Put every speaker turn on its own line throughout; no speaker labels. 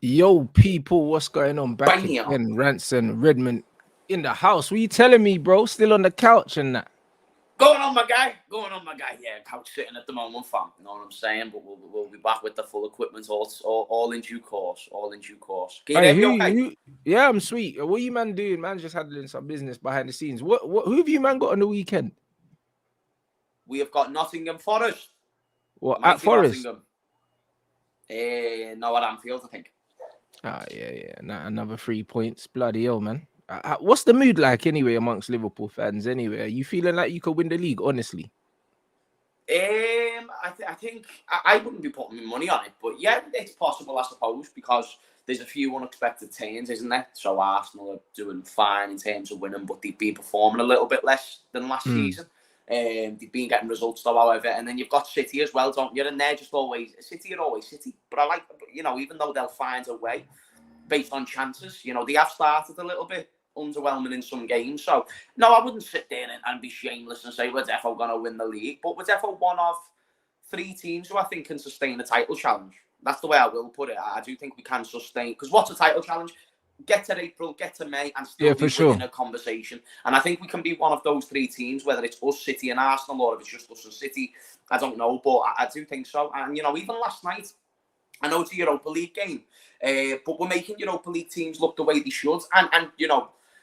Yo, people, what's going on? Back
Bam!
again, Rants and Redmond in the house. What you telling me, bro? Still on the couch and that?
Going on, my guy. Going on, my guy. Yeah, couch sitting at the moment, fam. You know what I'm saying? But we'll be back with the full equipment, all in due course. All in due course. Can you
Hey,
hear me okay?
yeah, I'm sweet. What you man doing? Man, just handling some business behind the scenes. Who have you man got on the weekend?
We have got Nottingham Forest.
What, at
Mighty
Forest?
Nottingham. No, at Anfield, I think.
Yeah. Another 3 points. Bloody hell, man. What's the mood like anyway amongst Liverpool fans? Anyway, are you feeling like you could win the league? Honestly.
I think I wouldn't be putting my money on it, but yeah, it's possible, I suppose, because there's a few unexpected turns, isn't there? So Arsenal are doing fine in terms of winning, but they've been performing a little bit less than last season. They've been getting results though, however, and then you've got City as well, don't you? And they're just always City are always City. But I like, even though they'll find a way based on chances, they have started a little bit underwhelming in some games. So no, I wouldn't sit there and be shameless and say we're definitely going to win the league, but we're definitely one of 3 teams who I think can sustain a title challenge. That's the way I will put it. I do think we can sustain, because what's a title challenge? Get to April, get to May, and still be within a conversation. And I think we can be one of those 3 teams, whether it's us, City, and Arsenal, or if it's just us and City. I don't know, but I do think so. And even last night, I know it's a Europa League game, but we're making Europa League teams look the way they should. And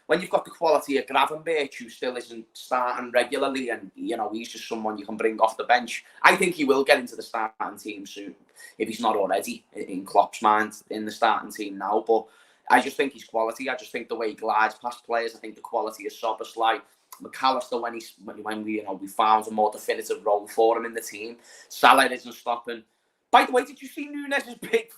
when you've got the quality of Gravenberch, who still isn't starting regularly, and he's just someone you can bring off the bench, I think he will get into the starting team soon, if he's not already in Klopp's mind in the starting team now. But I just think he's quality. I just think the way he glides past players. I think the quality of Szoboszlai, McAllister, when we found a more definitive role for him in the team. Salah isn't stopping. By the way, did you see Nunes' big?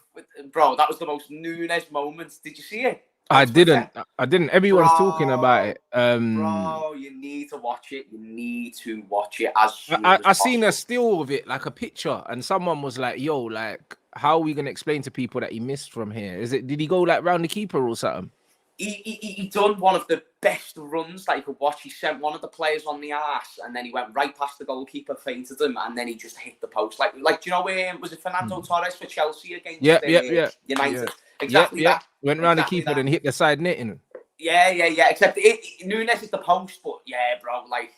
Bro, that was the most Nunes moment. Did you see it?
I didn't. Everyone's talking about it.
Bro, you need to watch it. You need to watch it as soon as
I seen a still of it, like a picture, and someone was like, "Yo, like, how are we gonna explain to people that he missed from here? Did he go like round the keeper or something?"
He done one of the best runs that you could watch. He sent one of the players on the arse, and then he went right past the goalkeeper, feinted him, and then he just hit the post. Like do you know was it Fernando Torres for Chelsea against United?
Yeah.
Exactly that.
Went round the keeper, then hit the side netting.
Yeah. Except Nunes is the post, but yeah, bro, like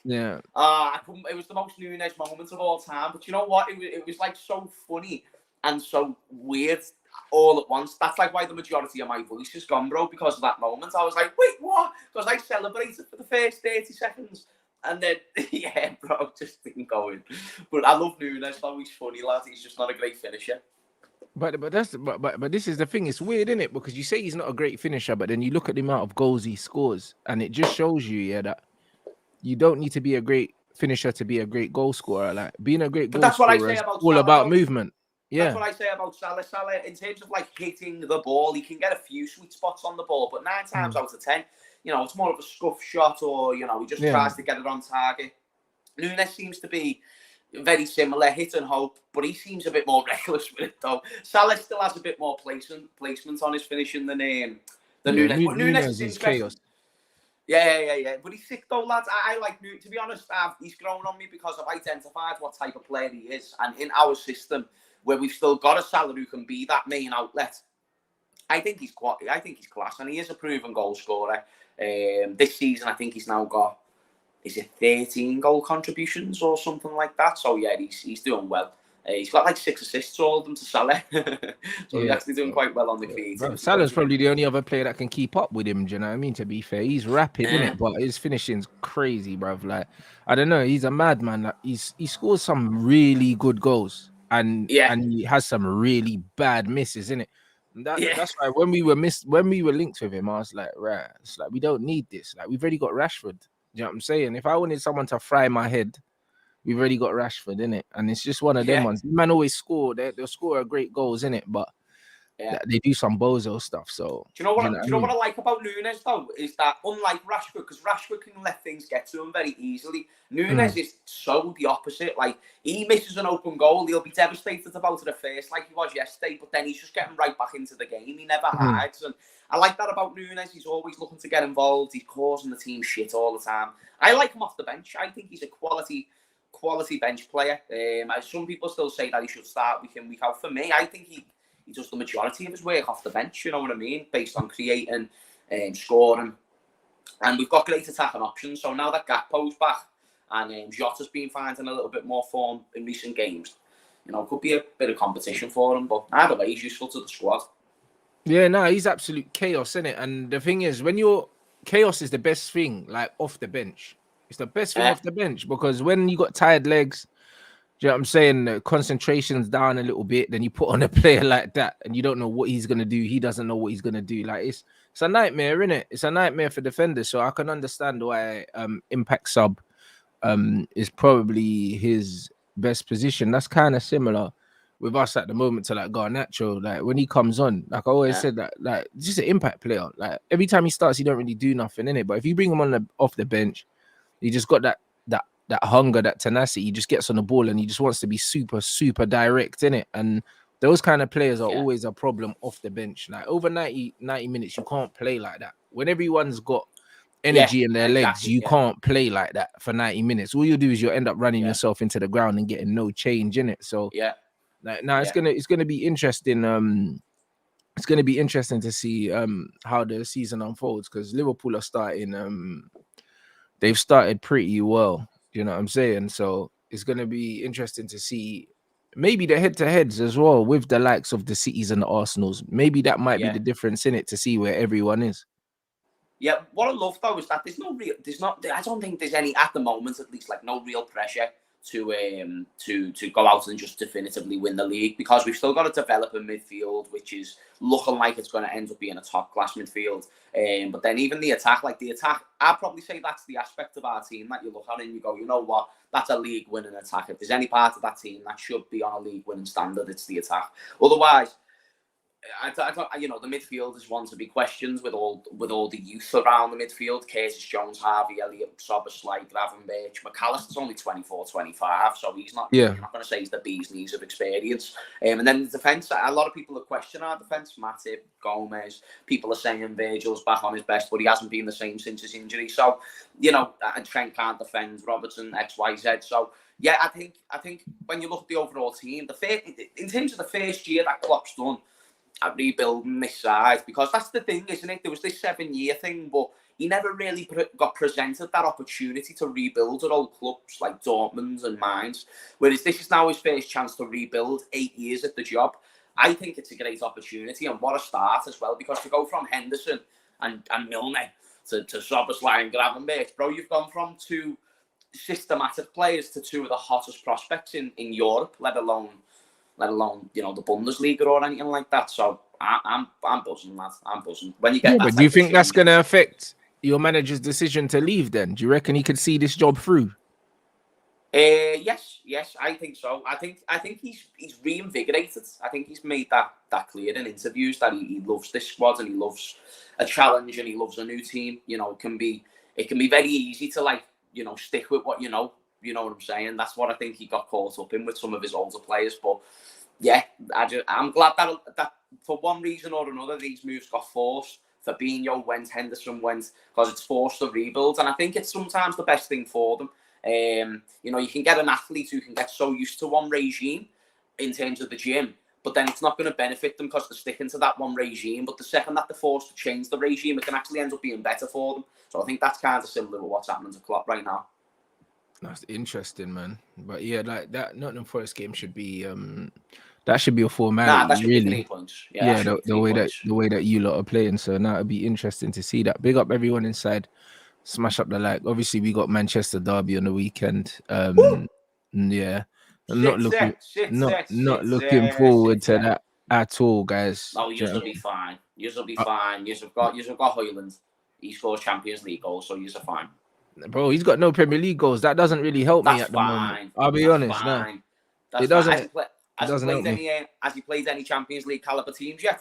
I couldn't. It was the most Nunes moment of all time. But you know what? It was like so funny and so weird all at once. That's like why the majority of my voice is gone, bro, because of that moment. I was like, wait, what? Because I celebrated for the first 30 seconds. And then, yeah, bro, just didn't go in. But I love Nunes, though. He's funny, lad. He's just not a great finisher.
But this is the thing. It's weird, isn't it? Because you say he's not a great finisher, but then you look at the amount of goals he scores, and it just shows you, that you don't need to be a great finisher to be a great goal scorer. Like being a great goal scorer is all about movement. Yeah,
that's what I say about Salah. Salah, in terms of like hitting the ball, he can get a few sweet spots on the ball, but 9 times out of 10, it's more of a scuff shot, or he just tries to get it on target. Nunes seems to be very similar, hit and hope, but he seems a bit more reckless with it though. Salah still has a bit more placement on his finishing than Nunes. But Nunes is chaos. Yeah. But he's sick though, lads. I like Nunes. To be honest, he's grown on me because I've identified what type of player he is, and in our system, where we've still got a Salah who can be that main outlet, I think he's class, and he is a proven goal scorer. This season, I think he's now got, is it 13 goal contributions or something like that? So yeah, he's doing well. He's got like 6 assists, all of them to Salah. So he's actually doing quite well on the creativity.
Salah's probably the only other player that can keep up with him. Do you know what I mean? To be fair, he's rapid, isn't it? But his finishing's crazy, bruv. Like, I don't know, he's a madman. Like, he scores some really good goals, and he has some really bad misses, innit? That's why when we were linked with him, I was like, right, it's like we don't need this. Like, we've already got Rashford. Do you know what I'm saying? If I wanted someone to fry my head, we've already got Rashford, innit? And it's just one of them ones. Man always score. They'll score great goals, innit? But they do some bozo stuff. So
do you know what I like about Nunes though? Is that unlike Rashford, because Rashford can let things get to him very easily, Nunes is so the opposite. Like, he misses an open goal, he'll be devastated about it at first, like he was yesterday, but then he's just getting right back into the game. He never hides, and I like that about Nunes. He's always looking to get involved. He's causing the team shit all the time. I like him off the bench. I think he's a quality bench player. Some people still say that he should start week in, week out. For me, I think he does the majority of his work off the bench, you know what I mean? Based on creating, scoring. And we've got great attacking options. So now that Gakpo's back and Jota's been finding a little bit more form in recent games, you know, could be a bit of competition for him. But either way, he's useful to the squad.
Yeah, no, he's absolute chaos, isn't it? And the thing is, when you're chaos is the best thing, like off the bench. It's the best thing off the bench, because when you got tired legs, do you know what I'm saying? The concentration's down a little bit. Then you put on a player like that, and you don't know what he's gonna do. He doesn't know what he's gonna do. Like it's a nightmare, innit? It's a nightmare for defenders. So I can understand why impact sub is probably his best position. That's kind of similar with us at the moment to like Garnacho. Like when he comes on, like I always said, that like just an impact player. Like every time he starts, he don't really do nothing in it. But if you bring him on off the bench, he just got that hunger, that tenacity. He just gets on the ball and he just wants to be super, super direct in it. And those kind of players are always a problem off the bench. Like over 90 minutes, you can't play like that. When everyone's got energy in their legs, you can't play like that for 90 minutes. All you do is you'll end up running yourself into the ground and getting no change in it. So like now it's gonna be interesting. It's gonna be interesting to see how the season unfolds, because Liverpool are starting they've started pretty well. You know what I'm saying? So it's going to be interesting to see maybe the head-to-heads as well with the likes of the Cities and the Arsenals. Maybe that might be the difference in it, to see where everyone is.
Yeah, what I love though is that I don't think there's any, at the moment at least, like no real pressure to go out and just definitively win the league, because we've still got to develop a midfield which is looking like it's going to end up being a top class midfield. But then even the attack, I'd probably say that's the aspect of our team that you look at and you go, you know what, that's a league winning attack. If there's any part of that team that should be on a league winning standard, it's the attack. Otherwise, I don't, you know, the midfield is one to be questioned with all the youth around the midfield. Curtis Jones, Harvey Elliott, Szoboszlai, Gravenberch. McAllister's only 24, 25, so he's not. You're not going to say he's the bee's knees of experience. And then the defence, a lot of people have questioned our defence. Matip, Gomez. People are saying Virgil's back on his best, but he hasn't been the same since his injury. So, you know, and Trent can't defend. Robertson, XYZ. So, yeah, I think when you look at the overall team, in terms of the first year that Klopp's done at rebuilding this side, because that's the thing, isn't it? There was this 7-year thing, but he never really got presented that opportunity to rebuild at old clubs like Dortmund and Mainz, whereas this is now his first chance to rebuild 8 years at the job. I think it's a great opportunity, and what a start as well, because to go from Henderson and Milner to Szoboszlai and Gravenberch, bro, you've gone from two systematic players to two of the hottest prospects in Europe, let alone, you know, the Bundesliga or anything like that. So I'm buzzing, lad. I'm buzzing. When you get that,
but do you think that's going to affect your manager's decision to leave then? Do you reckon he could see this job through?
Yes, I think so. I think he's reinvigorated. I think he's made that clear in interviews that he loves this squad and he loves a challenge and he loves a new team. You know, it can be very easy to, like, you know, stick with what you know. You know what I'm saying? That's what I think he got caught up in with some of his older players. But yeah, I'm glad that for one reason or another, these moves got forced. Fabinho went, Henderson went, because it's forced a rebuild. And I think it's sometimes the best thing for them. You know, you can get an athlete who can get so used to one regime in terms of the gym, but then it's not going to benefit them because they're sticking to that one regime. But the second that they're forced to change the regime, it can actually end up being better for them. So I think that's kind of similar to what's happening to Klopp right now.
That's interesting, man. But yeah, like that Nottingham Forest game should be that should be a formality.
Nah, that should
really.
be 3 points.
Yeah, the way that you lot are playing. So now it'd be interesting to see that. Big up everyone inside. Smash up the like. Obviously, we got Manchester Derby on the weekend. Yeah, I'm not looking forward to that at all, guys.
No, you'll be fine. You'll be fine. You've got Højlund. He scores Champions League goals, so you're fine.
Bro, he's got no Premier League goals. That doesn't really help me at the moment. I'll be honest. No, it doesn't.
Has he played any Champions League caliber teams yet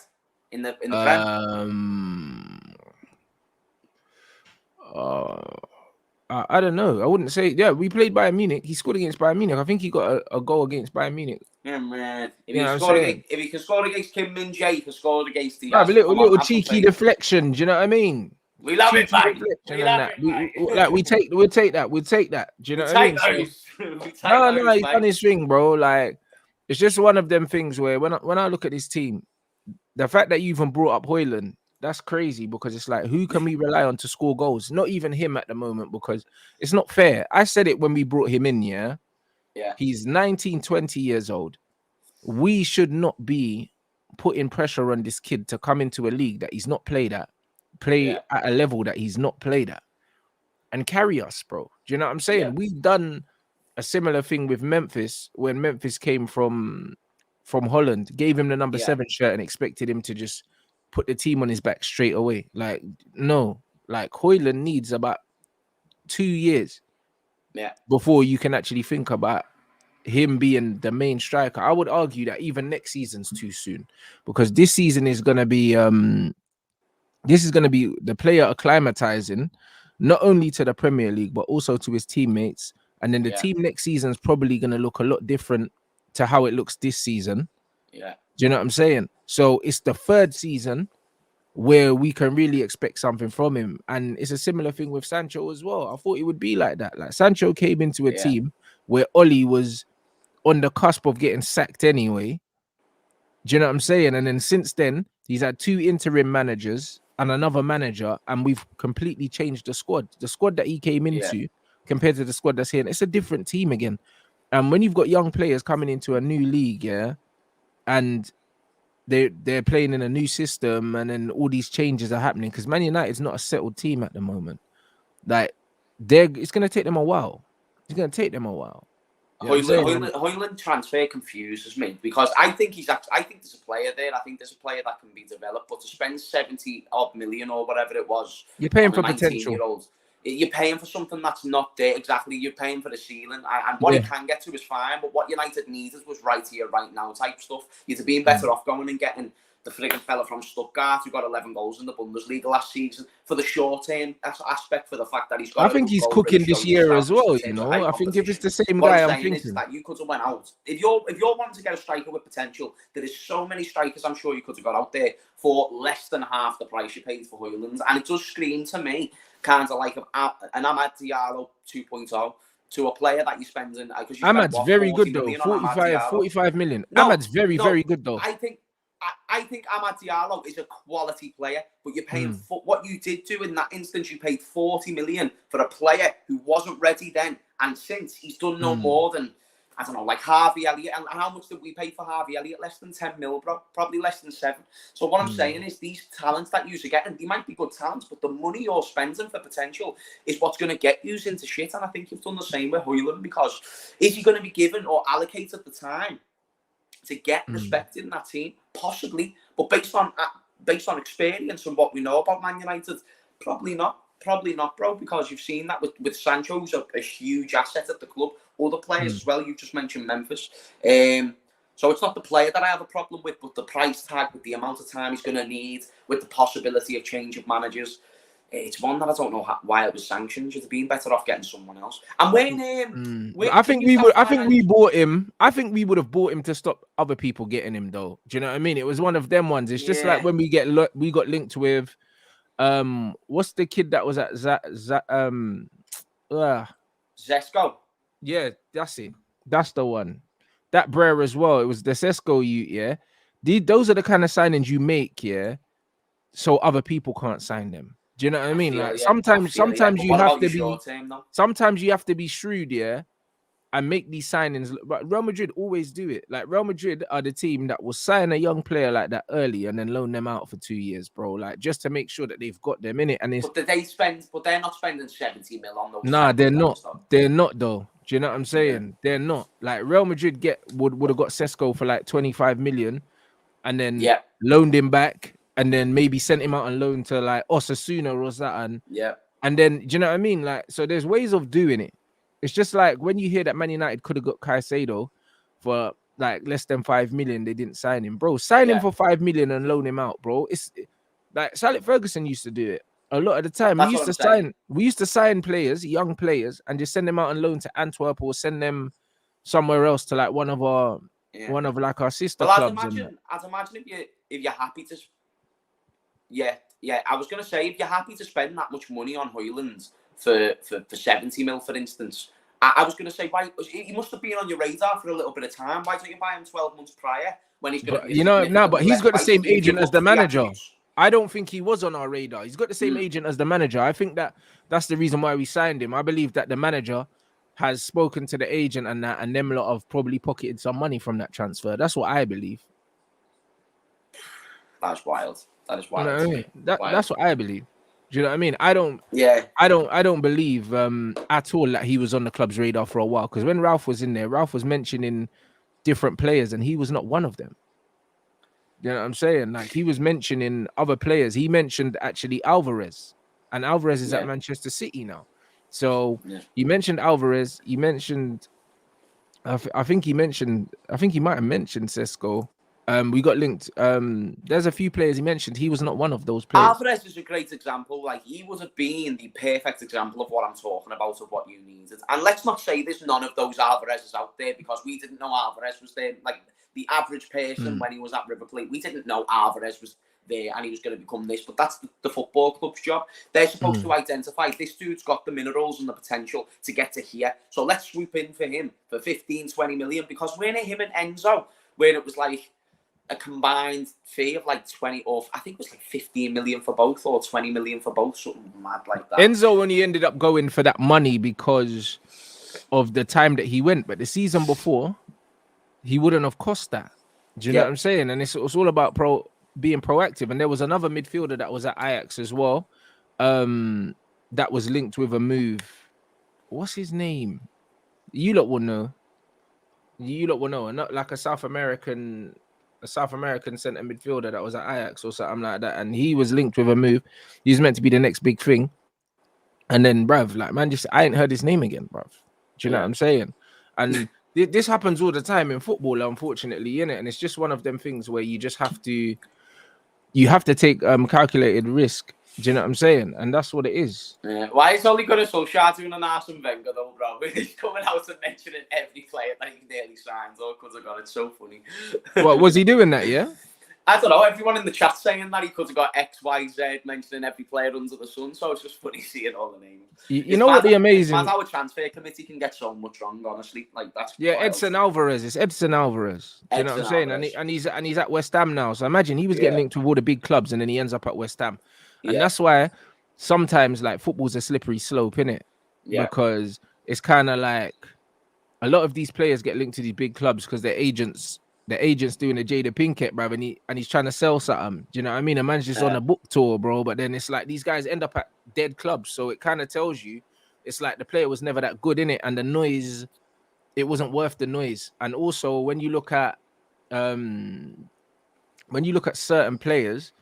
in the Prem?
I don't know. I wouldn't say. Yeah, we played Bayern Munich. He scored against Bayern Munich. I think he got a goal against Bayern Munich.
Yeah, man. If he can score against Kim Min Jae, he can score against the.
A little cheeky deflection. Do you know what I mean?
We love it, man.
We'll take that. Do you know what I mean? No, he's done his thing, bro. Like, it's just one of them things where when I look at this team, the fact that you even brought up Hoyland, that's crazy because it's like, who can we rely on to score goals? Not even him at the moment, because it's not fair. I said it when we brought him in, yeah?
Yeah.
He's 19, 20 years old. We should not be putting pressure on this kid to come into a league that he's not played at, play at a level that he's not played at, and carry us, bro. Do you know what I'm saying?
Yeah.
We've done a similar thing with Memphis when Memphis came from Holland, gave him the number 7 shirt and expected him to just put the team on his back straight away. Like, no, like Hoyland needs about 2 years before you can actually think about him being the main striker. I would argue that even next season's too soon, because this season is going to be the player acclimatizing not only to the Premier League but also to his teammates, and then the team next season is probably going to look a lot different to how it looks this season. Do you know what I'm saying? So it's the third season where we can really expect something from him, and it's a similar thing with Sancho as well. I thought it would be like that. Like, Sancho came into a team where Oli was on the cusp of getting sacked anyway. Do you know what I'm saying? And then since then, he's had 2 interim managers and another manager, and we've completely changed the squad. The squad that he came into compared to the squad that's here, and it's a different team again. And when you've got young players coming into a new league, and they're playing in a new system, and then all these changes are happening, because Man United's not a settled team at the moment. Like, it's going to take them a while. It's going to take them a while.
Hoyland transfer confuses me, because I think there's a player there. I think there's a player that can be developed, but to spend 70 odd million or whatever it was,
you're paying for potential.
You're paying for something that's not there. Exactly, you're paying for the ceiling, and what he can get to is fine. But what United needed was right here, right now type stuff. You'd have been better off going and getting the frigging fella from Stuttgart who got 11 goals in the Bundesliga last season for the short-term aspect, for the fact that he's got.
I think he's cooking this year as well, you know. I think if it's the same guy, I'm thinking
that you could have went out. If you're wanting to get a striker with potential, there is so many strikers I'm sure you could have got out there for less than half the price you paid for Hoyland, and it does scream to me kind of like an Amad Diallo 2.0. to a player that you're spending.
Amad's very good though. 45 million. Amad's very good though.
I think Amad Diallo is a quality player, but you're paying for what you did do in that instance. You paid 40 million for a player who wasn't ready then, and since he's done no more than, I don't know, like Harvey Elliott. And how much did we pay for Harvey Elliott? Less than 10 mil, bro. Probably less than 7. So what I'm saying is, these talents that you're getting, they might be good talents, but the money you're spending for potential is what's going to get you into shit. And I think you've done the same with Hoyland, because is he going to be given or allocated the time to get respected in that team? Possibly, but based on experience and what we know about Man United, probably not, bro, because you've seen that with Sancho, who's a huge asset at the club. Other players as well, you've just mentioned Memphis. So it's not the player that I have a problem with, but the price tag, with the amount of time he's going to need, with the possibility of change of managers. It's one that I don't know why it was sanctioned. You'd have been better off getting someone else. And
I think we bought him. I think we would have bought him to stop other people getting him, though. Do you know what I mean? It was one of them ones. It's just like when we got linked with what's the kid that was at
Zesco?
Yeah, that's it. That's the one. That Brer as well. It was the Zesco those are the kind of signings you make, so other people can't sign them. Do you know what I mean? Sometimes you have to be. Sometimes you have to be shrewd, and make these signings. But Real Madrid always do it. Like, Real Madrid are the team that will sign a young player like that early and then loan them out for 2 years, bro. Like, just to make sure that they've got them in it. And
but they're not spending 70 mil on those.
Nah, they're not. They're not though. Do you know what I'm saying? Yeah. They're not. Like, Real Madrid would have got Sesko for like 25 million, and then loaned him back, and then maybe sent him out on loan to like Osasuna or something. And then, do you know what I mean? Like, so there's ways of doing it. It's just like when you hear that Man United could have got Caicedo for like less than 5 million, they didn't sign him, bro. Sign him for 5 million and loan him out, bro. It's like Alex Ferguson used to do it a lot of the time. We used to sign players, young players, and just send them out on loan to Antwerp or send them somewhere else to like one of our sister clubs.
I'd imagine if you're happy to. I was going to say, if you're happy to spend that much money on Hoyland for 70 mil, for instance, I was going to say, why he must have been on your radar for a little bit of time. Why don't you buy him 12 months prior when he's going to be
but he's got the same agent as the manager.
attributes?
I don't think he was on our radar. He's got the same agent as the manager. I think that's the reason why we signed him. I believe that the manager has spoken to the agent and them lot have probably pocketed some money from that transfer. That's what I believe.
That's wild. That is wild.
You know what I mean? That's what I believe. Do you know what I mean? I don't believe at all that he was on the club's radar for a while. Because when Ralph was in there, Ralph was mentioning different players and he was not one of them. You know what I'm saying? Like, he was mentioning other players. He mentioned actually Alvarez, and Alvarez is at Manchester City now. So he mentioned Alvarez. He mentioned, I think he might have mentioned Sesko. We got linked. There's a few players he mentioned. He was not one of those players.
Alvarez is a great example. Like, he would have been the perfect example of what I'm talking about, of what you needed. And let's not say there's none of those Alvarez's out there, because we didn't know Alvarez was there. Like, the average person when he was at River Plate, we didn't know Alvarez was there and he was going to become this. But that's the football club's job. They're supposed to identify, this dude's got the minerals and the potential to get to here. So let's swoop in for him for 15, 20 million, because we're in him and Enzo, where it was like a combined fee of like 20, or I think it was like 15 million for both, or 20 million for both, something mad like that.
Enzo only ended up going for that money because of the time that he went, but the season before, he wouldn't have cost that. Do you know what I'm saying? And it's all about being proactive. And there was another midfielder that was at Ajax as well, that was linked with a move. What's his name? You lot will know. Not like a South American centre midfielder that was at Ajax or something like that. And he was linked with a move. He's meant to be the next big thing. And then, bruv, like, man, I ain't heard his name again, bruv. Do you know what I'm saying? And this happens all the time in football, unfortunately, innit? And it's just one of them things where you just have to take calculated risk. Do you know what I'm saying? And that's what it is.
Yeah. Why is Oli Gunnar Solskjaer doing an Arsene Wenger though, bro? He's coming out and mentioning every player that he nearly signs. Oh, because I got it. So funny.
What was he doing that? Yeah.
I don't know. Everyone in the chat saying that he could have got X, Y, Z, mentioning every player under the sun. So it's just funny seeing all the names.
You know what the amazing?
It's how a transfer committee can get so much wrong. Honestly, like that's
wild. Edson Alvarez. It's Edson Alvarez. Do you know what I'm saying? And he's at West Ham now. So imagine he was getting linked with all the big clubs, and then he ends up at West Ham. And that's why sometimes, like, football's a slippery slope, innit? Yeah. Because it's kind of like a lot of these players get linked to these big clubs because their agents doing a Jada Pinkett, bro, and he's trying to sell something. Do you know what I mean? A man's just on a book tour, bro. But then it's like these guys end up at dead clubs. So it kind of tells you it's like the player was never that good, innit? And the noise, it wasn't worth the noise. And also when you look at certain players,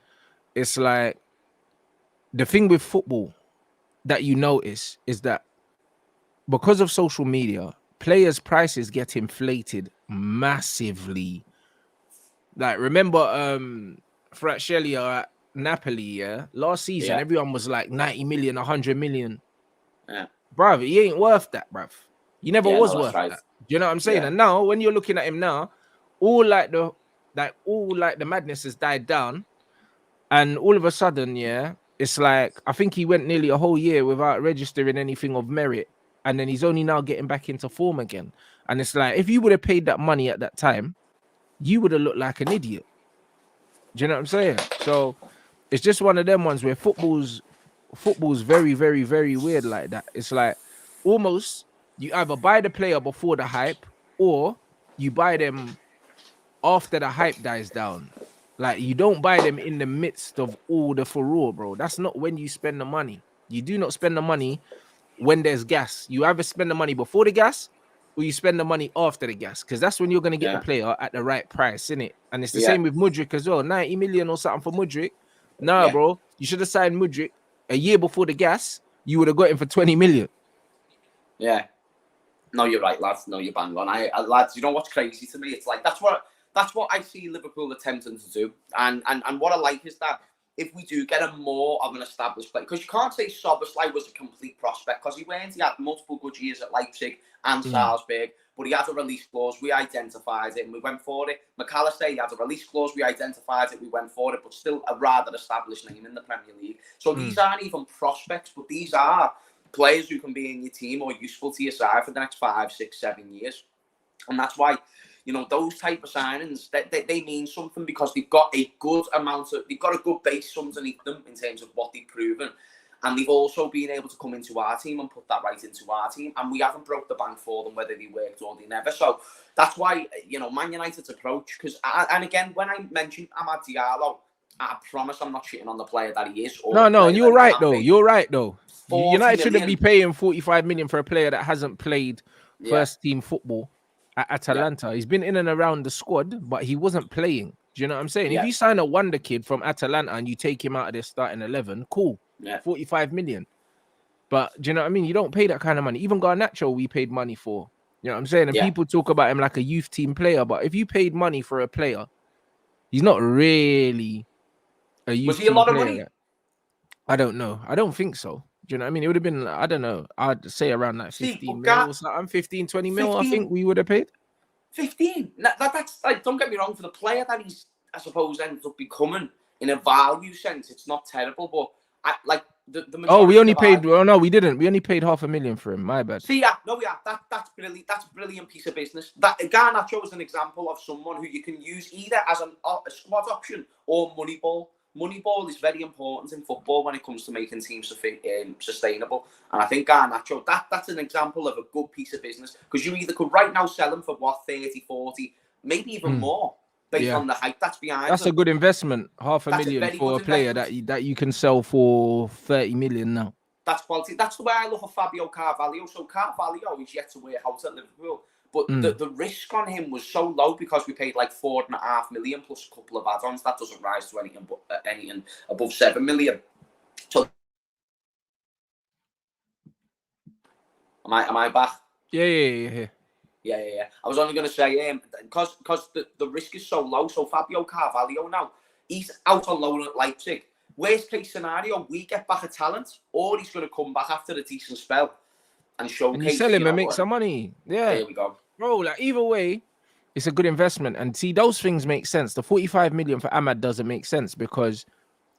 it's like the thing with football that you notice is that because of social media, players' prices get inflated massively. Like, remember Fratelli at Napoli, last season, everyone was like 90 million, 100 million. Yeah. Bruv, he ain't worth that, bruv. He never was worth that. Do you know what I'm saying? And now, when you're looking at him now, all the madness has died down. And all of a sudden, it's like, I think he went nearly a whole year without registering anything of merit. And then he's only now getting back into form again. And it's like, if you would have paid that money at that time, you would have looked like an idiot. Do you know what I'm saying? So it's just one of them ones where football's very, very, very weird like that. It's like almost you either buy the player before the hype or you buy them after the hype dies down. Like, you don't buy them in the midst of all the furore, bro. That's not when you spend the money. You do not spend the money when there's gas. You either spend the money before the gas or you spend the money after the gas, because that's when you're going to get the player at the right price, innit? And it's the same with Mudryk as well. 90 million or something for Mudryk. Nah, bro. You should have signed Mudryk a year before the gas. You would have got him for 20 million. Yeah.
No, you're right, lads. No, you're bang on. Lads, you know what's crazy to me? It's like, that's what I see Liverpool attempting to do. And what I like is that if we do get a more of an established player, because you can't say Szoboszlai was a complete prospect, because he had multiple good years at Leipzig and Salzburg, but he had a release clause. We identified it and we went for it. McAllister, he had a release clause. We identified it. We went for it, but still a rather established name in the Premier League. So these aren't even prospects, but these are players who can be in your team or useful to your side for the next 5, 6, 7 years. And that's why, you know, those type of signings, they mean something because they've got a good base underneath them in terms of what they've proven. And they've also been able to come into our team and put that right into our team. And we haven't broke the bank for them, whether they worked or they never. So that's why, you know, Man United's approach, because, and again, when I mentioned Amad Diallo, I promise I'm not shitting on the player that he is.
No, you're right though. You're right though.
40
United shouldn't
million.
be paying 45 million for a player that hasn't played first team football at Atalanta. He's been in and around the squad, but he wasn't playing. Do you know what I'm saying? If you sign a wonder kid from Atalanta and you take him out of their starting 11, cool. 45 million. But do you know what I mean? You don't pay that kind of money. Even Garnacho, we paid money for. You know what I'm saying? And people talk about him like a youth team player, but if you paid money for a player, he's not really a youth
Was he a lot of money?
I don't know. I don't think so. Do you know what I mean? It would have been, I don't know, I'd say around like 15 mil or something. 15, 20 mil, I think we would have paid.
15? That's like, don't get me wrong, for the player that he's, I suppose, ends up becoming in a value sense, it's not terrible, but the
we only paid, no, we didn't. We only paid $500,000 for him. My bad.
See, that's brilliant. That's a brilliant piece of business. That Garnacho is an example of someone who you can use either as a squad option or money ball. Moneyball is very important in football when it comes to making teams sustainable. And I think Garnacho, that's an example of a good piece of business, because you either could right now sell him for what, 30, 40, maybe even more, based on the hype that's behind
That's
them.
a good investment. $500,000 for a player that you can sell for 30 million now.
That's quality. That's the way I look at Fabio Carvalho. So Carvalho is yet to work out at Liverpool. But the risk on him was so low because we paid like $4.5 million plus a couple of add-ons. That doesn't rise to anything above 7 million. So, am I back?
Yeah.
I was only going to say, because the risk is so low. So Fabio Carvalho now, he's out on loan at Leipzig. Worst case scenario, we get back a talent, or he's going to come back after a decent spell and showcase.
And you sell him and make some money. Yeah.
There we go.
Bro, like either way, it's a good investment. And see, those things make sense. The 45 million for Amad doesn't make sense, because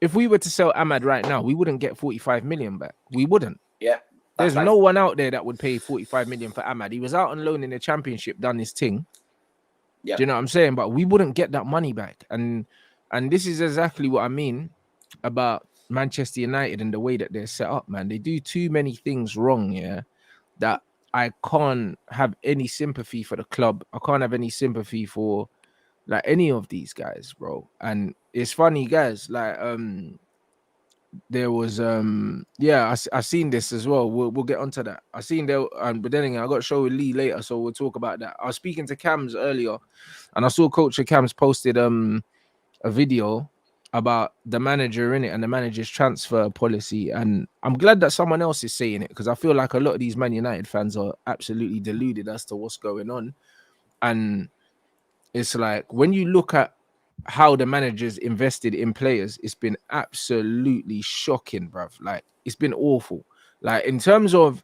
if we were to sell Amad right now, we wouldn't get 45 million back. We wouldn't.
Yeah.
There's no one out there that would pay 45 million for Amad. He was out on loan in the Championship, done his thing. Yeah. Do you know what I'm saying? But we wouldn't get that money back. And this is exactly what I mean about Manchester United and the way that they're set up, man. They do too many things wrong, that I can't have any sympathy for the club. I can't have any sympathy for like any of these guys, bro. And it's funny, guys, like there was I seen this as well. We'll get onto that. I seen there, but then again, I got to show with Lee later, so we'll talk about that. I was speaking to Cams earlier, and I saw Coach Cams posted a video about the manager in it and the manager's transfer policy, and I'm glad that someone else is saying it, because I feel like a lot of these Man United fans are absolutely deluded as to what's going on. And it's like, when you look at how the managers invested in players, it's been absolutely shocking, bruv. Like, it's been awful. Like, in terms of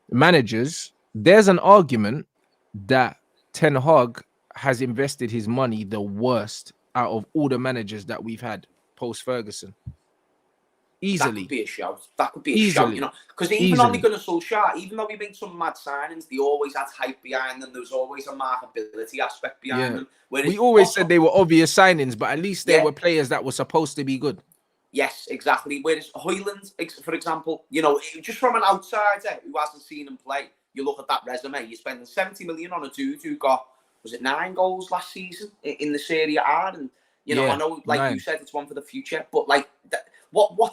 managers, there's an argument that Ten Hag has invested his money the worst out of all the managers that we've had post Ferguson. Easily. That could be a shout.
You know, because even on the Gunnar Solskjaer, even though we made some mad signings, they always had hype behind them. There was always a marketability aspect behind them.
We always said they were obvious signings, but at least they were players that were supposed to be good.
Yes, exactly. Whereas Højlund, for example, you know, just from an outsider who hasn't seen him play, you look at that resume, you're spending 70 million on a dude who got, was it 9 goals last season in the Serie A? And, you know, I know, like 9. You said, it's one for the future, but like,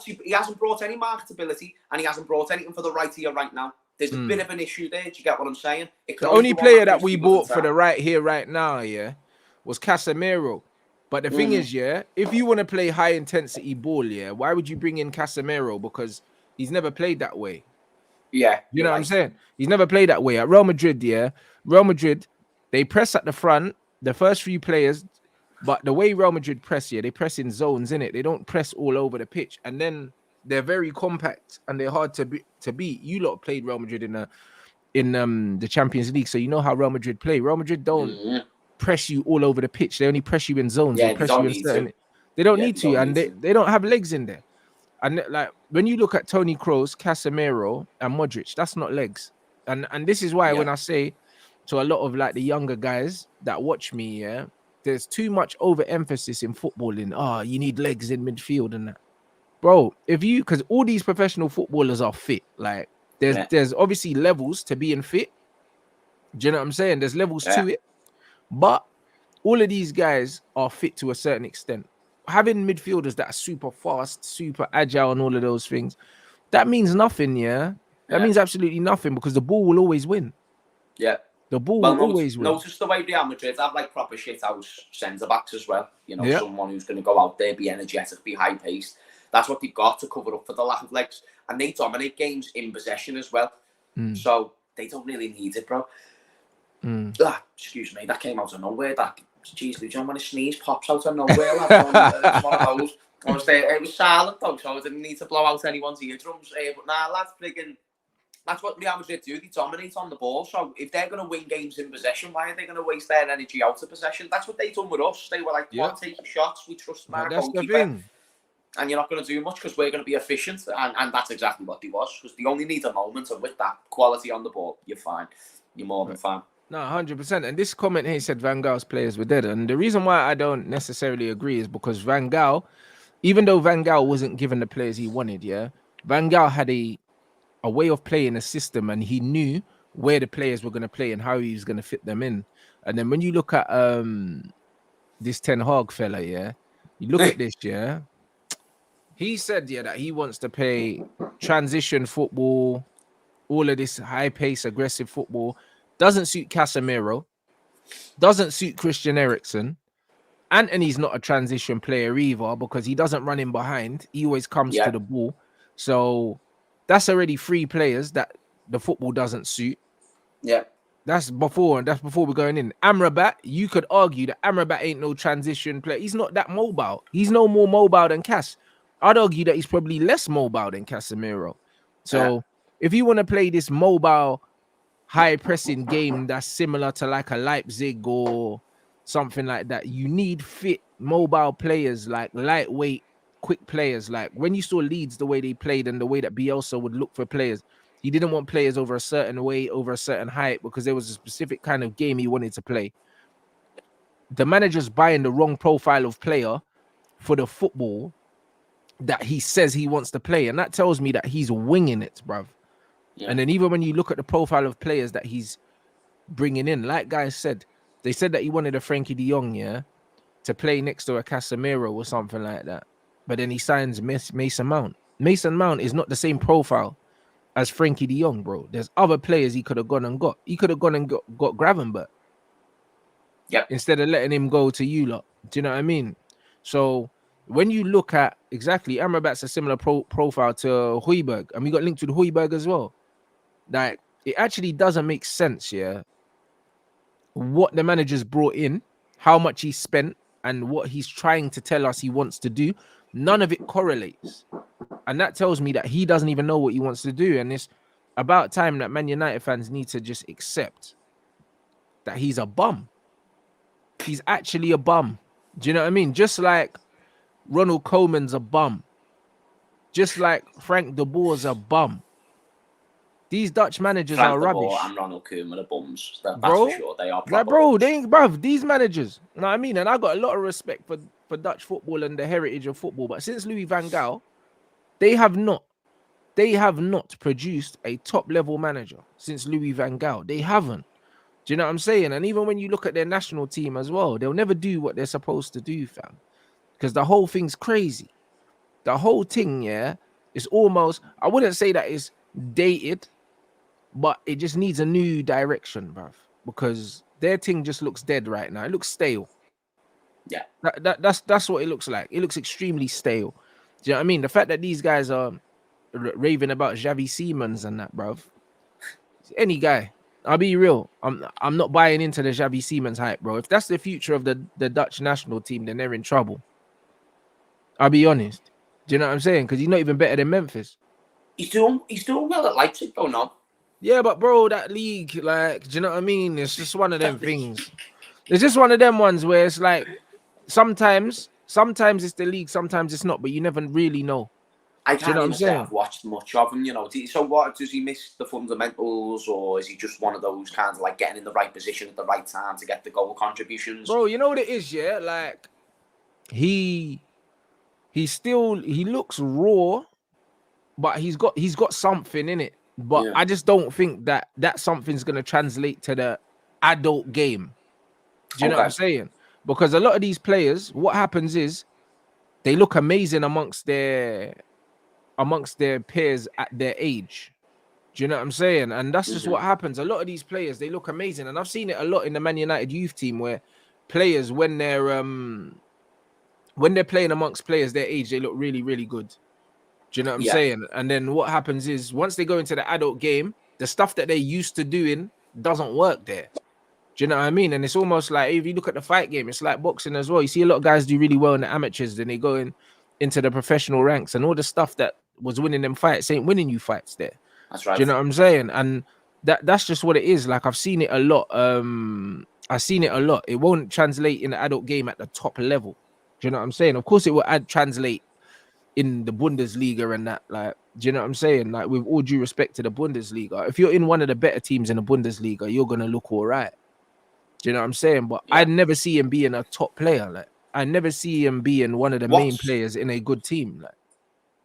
he hasn't brought any marketability, and he hasn't brought anything for the right here, right now. There's a bit of an issue there. Do you get what I'm saying?
The only player that we bought for the right here, right now, was Casemiro. But the thing is, if you want to play high intensity ball, why would you bring in Casemiro? Because he's never played that way.
Yeah.
You know what I'm saying? He's never played that way. At Real Madrid, Real Madrid, they press at the front, the first few players, but the way Real Madrid press, they press in zones, innit? They don't press all over the pitch. And then they're very compact and they're hard to beat. You lot played Real Madrid in the Champions League, so you know how Real Madrid play. Real Madrid don't press you all over the pitch. They only press you in zones.
Yeah,
they press you in certain. They don't need to, and they don't have legs in there. And like when you look at Toni Kroos, Casemiro, and Modric, that's not legs. And this is why
Yeah,
when I say to a lot of like the younger guys that watch me, yeah, there's too much overemphasis in footballing. Oh, you need legs in midfield and that. Bro, if you because all these professional footballers are fit, like
yeah,
there's obviously levels to being fit. Do you know what I'm saying? There's levels
yeah,
to it, but all of these guys are fit to a certain extent. Having midfielders that are super fast, super agile, and all of those things, that means nothing, yeah. That
yeah,
means absolutely nothing because the ball will always win.
yeah.
The ball
Well,
will always win.
notice the way Real Madrid have like proper shit house centre backs as well. You know,
Yeah.
someone who's going to go out there, be energetic, be high paced. That's what they've got to cover up for the lack of legs, and they dominate games in possession as well. So they don't really need it, bro. Excuse me, that came out of nowhere. That, jeez, Lujan, when a sneeze pops out of nowhere, it's one of those. It was silent though, so I didn't need to blow out anyone's eardrums. But nah, lads, friggin', that's what Real Madrid do. They dominate on the ball. So if they're going to win games in possession, why are they going to waste their energy out of possession? That's what they done with us. They were like, "Come on, take your shots. We trust our
That's the
goalkeeper,
thing.
and you're not going to do much because we're going to be efficient." And that's exactly what they was, because they only need a moment, and with that quality on the ball, you're fine. You're more than fine.
No, 100%. And this comment here said Van Gaal's players were dead. And the reason why I don't necessarily agree is because Van Gaal, even though Van Gaal wasn't given the players he wanted, yeah, Van Gaal had a way of playing a system, and he knew where the players were going to play and how he was going to fit them in. And then when you look at this Ten Hag fella, yeah, you look at this, yeah, he said, yeah, that he wants to play transition football, all of this high pace, aggressive football. Doesn't suit Casemiro, doesn't suit Christian Eriksen. Anthony's not a transition player either because he doesn't run in behind. He always comes to the ball. So that's already 3 players that the football doesn't suit.
Yeah.
That's before we're going in. Amrabat, you could argue that Amrabat ain't no transition player. He's not that mobile. He's no more mobile than Cas. I'd argue that he's probably less mobile than Casemiro. So if you want to play this mobile, high pressing game that's similar to like a Leipzig or something like that, you need fit mobile players, like lightweight, quick players. Like when you saw Leeds, the way they played and the way that Bielsa would look for players, he didn't want players over a certain weight, over a certain height, because there was a specific kind of game he wanted to play. The manager's buying the wrong profile of player for the football that he says he wants to play, and that tells me that he's winging it, bruv. Yeah. And then even when you look at the profile of players that he's bringing in, like guys said, they said that he wanted a Frankie de Jong, yeah, to play next to a Casemiro or something like that. But then he signs Mason Mount. Mason Mount is not the same profile as Frankie de Jong, bro. There's other players he could have gone and got. He could have gone and got Gravenberch.
Yeah.
Instead of letting him go to you lot. Do you know what I mean? So when you look at exactly, Amrabat's a similar profile to Højbjerg, and we got linked with Højbjerg as well. Like, it actually doesn't make sense, yeah, what the manager's brought in, how much he spent, and what he's trying to tell us he wants to do. None of it correlates. And that tells me that he doesn't even know what he wants to do. And it's about time that Man United fans need to just accept that he's a bum. He's actually a bum. Do you know what I mean? Just like Ronald Koeman's a bum. Just like Frank de Boer's a bum. These Dutch managers are rubbish.
And Ronald Koeman are bums. That's for sure. They are proper
bro, they ain't, bruv, these managers. You know what I mean? And I got a lot of respect for Dutch football and the heritage of football. But since Louis van Gaal, they have not produced a top-level manager since Louis van Gaal. They haven't. Do you know what I'm saying? And even when you look at their national team as well, they'll never do what they're supposed to do, fam. Because the whole thing's crazy. The whole thing, yeah, is almost, I wouldn't say that it's dated, but it just needs a new direction, bruv. Because their thing just looks dead right now. It looks stale.
Yeah.
That's what it looks like. It looks extremely stale. Do you know what I mean? The fact that these guys are raving about Xavi Simons and that, bruv. Any guy. I'll be real. I'm not buying into the Xavi Simons hype, bro. If that's the future of the Dutch national team, then they're in trouble. I'll be honest. Do you know what I'm saying? Because he's not even better than Memphis.
He's doing well at Leipzig, though, no?
Yeah, but bro, that league, like, do you know what I mean? It's just one of them things. It's just one of them ones where it's like sometimes it's the league, sometimes it's not, but you never really know.
I
Do you
can't
know what I'm
even say
saying?
I've watched much of him, you know. So what, does he miss the fundamentals, or is he just one of those kind of like getting in the right position at the right time to get the goal contributions?
Bro, you know what it is, yeah? Like he he looks raw, but he's got something in it. But
Yeah.
I just don't think that something's gonna translate to the adult game. Do you know what I'm
Okay.
saying? Because a lot of these players, what happens is they look amazing amongst their peers at their age. Do you know what I'm saying? And that's just what happens. A lot of these players, they look amazing, and I've seen it a lot in the Man United youth team where players, when they're playing amongst players their age, they look really, really good. Do you know what I'm
Yeah.
saying? And then what happens is once they go into the adult game, the stuff that they're used to doing doesn't work there. Do you know what I mean? And it's almost like if you look at the fight game, it's like boxing as well. You see a lot of guys do really well in the amateurs, then they go into the professional ranks, and all the stuff that was winning them fights ain't winning you fights there.
That's
Do you
right.
know what I'm saying? And that's just what it is. Like I've seen it a lot. I've seen it a lot. It won't translate in the adult game at the top level. Do you know what I'm saying? Of course, it will translate in the Bundesliga and that. Like, do you know what I'm saying? Like, with all due respect to the Bundesliga, if you're in one of the better teams in the Bundesliga, you're gonna look all right. Do you know what I'm saying? But
Yeah.
I never see him being a top player. Like, I never see him being one of the main players in a good team. Like,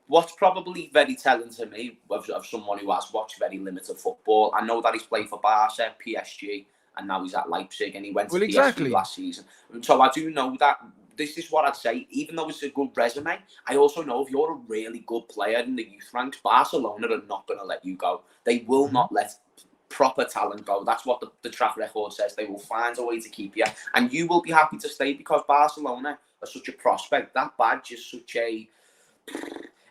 What's probably very telling to me of someone who has watched very limited football, I know that he's played for Barca, PSG, and now he's at Leipzig, and he went to
well,
PSV
exactly.
last season. So I do know that this is what I'd say. Even though it's a good resume, I also know if you're a really good player in the youth ranks, Barcelona are not going to let you go. They will not let proper talent go. That's what the track record says. They will find a way to keep you, and you will be happy to stay because Barcelona are such a prospect. That badge is such a...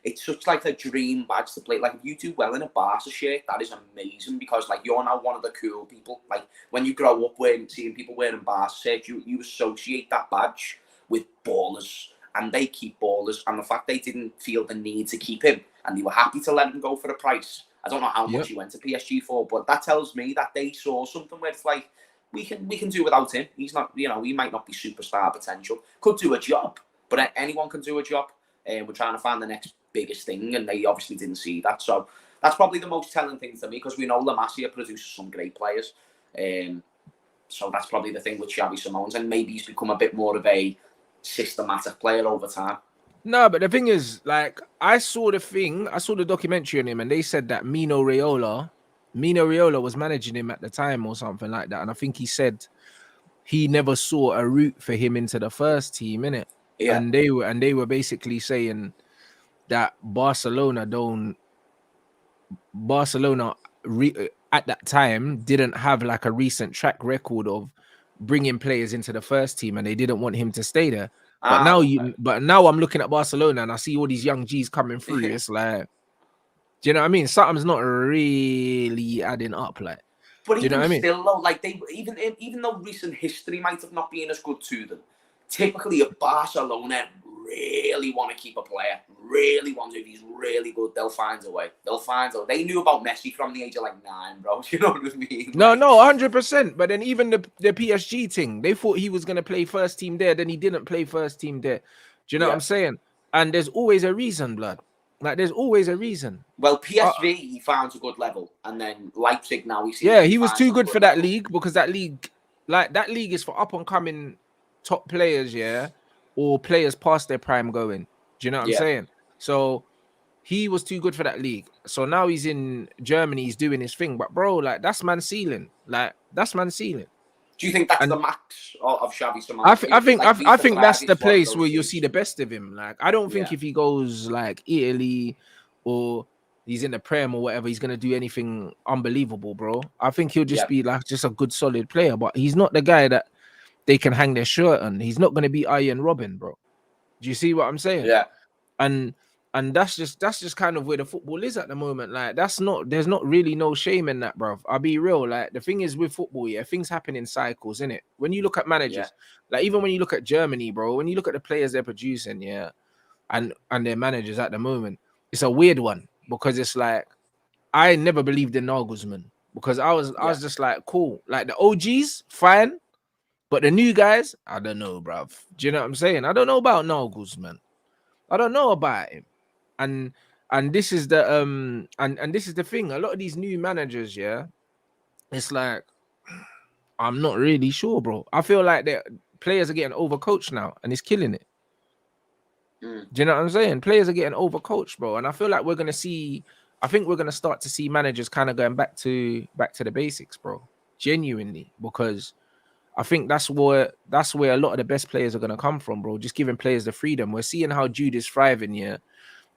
It's such like a dream badge to play. Like if you do well in a Barca shirt, that is amazing because like you're now one of the cool people. Like when you grow up seeing people wearing Barca shirts, you associate that badge with ballers, and they keep ballers. And the fact they didn't feel the need to keep him and they were happy to let him go for a price. I don't know how much he went to PSG for, but that tells me that they saw something where it's like we can do without him. He's not, you know, he might not be superstar potential. Could do a job, but anyone can do a job. We're trying to find the next biggest thing, and they obviously didn't see that. So that's probably the most telling thing to me because we know La Masia produces some great players. So that's probably the thing with Xavi Simons, and maybe he's become a bit more of a systematic player over time.
No, but the thing is, like, I saw the documentary on him, and they said that Mino Raiola was managing him at the time or something like that. And I think he said he never saw a route for him into the first team, innit?
Yeah.
And they were basically saying that Barcelona at that time didn't have like a recent track record of bringing players into the first team, and they didn't want him to stay there. But now I'm looking at Barcelona and I see all these young G's coming through. It's like, do you know what I mean? Something's not really adding up. Like,
but
do you know what I mean?
Still though, like they even though recent history might have not been as good to them, typically if Barcelona really want to keep a player, really want to, if he's really good, they'll find a way. They knew about Messi from the age of like 9, bro. You know what I mean?
No, 100%. But then even the PSG thing, they thought he was going to play first team there, then he didn't play first team there. Do you know what I'm saying? And there's always a reason, blood. Like, there's always a reason.
Well, PSV, he found a good level. And then Leipzig, now
he was too good for that league because that league is for up and coming top players, or players past their prime going. Do you know what I'm saying? So he was too good for that league. So now he's in Germany, he's doing his thing. But bro, like, that's man ceiling. Like, that's man ceiling.
Do you think that's the max of Xavi Simons?
I think that's the place where you'll see the best of him. Like, I don't think if he goes like Italy or he's in the Prem or whatever, he's gonna do anything unbelievable, bro. I think he'll just be like just a good solid player, but he's not the guy that they can hang their shirt on. He's not gonna be Iron Robin, bro. Do you see what I'm saying?
Yeah.
And that's just kind of where the football is at the moment. Like, there's not really no shame in that, bro. I'll be real. Like, the thing is with football, things happen in cycles, innit? When you look at managers, like even when you look at Germany, bro, when you look at the players they're producing, and their managers at the moment, it's a weird one because it's like I never believed in Nagelsmann because I was just like, cool, like the OGs, fine, but the new guys, I don't know, bruv. Do you know what I'm saying? I don't know about Nagelsmann. I don't know about him. And And this is the and this is the thing. A lot of these new managers, yeah, it's like I'm not really sure, bro. I feel like the players are getting overcoached now, and it's killing it.
Mm.
Do you know what I'm saying? Players are getting overcoached, bro. And I feel like we're gonna see. I think we're gonna start to see managers kind of going back to the basics, bro. Genuinely, because I think that's where a lot of the best players are gonna come from, bro. Just giving players the freedom. We're seeing how Jude is thriving, yeah,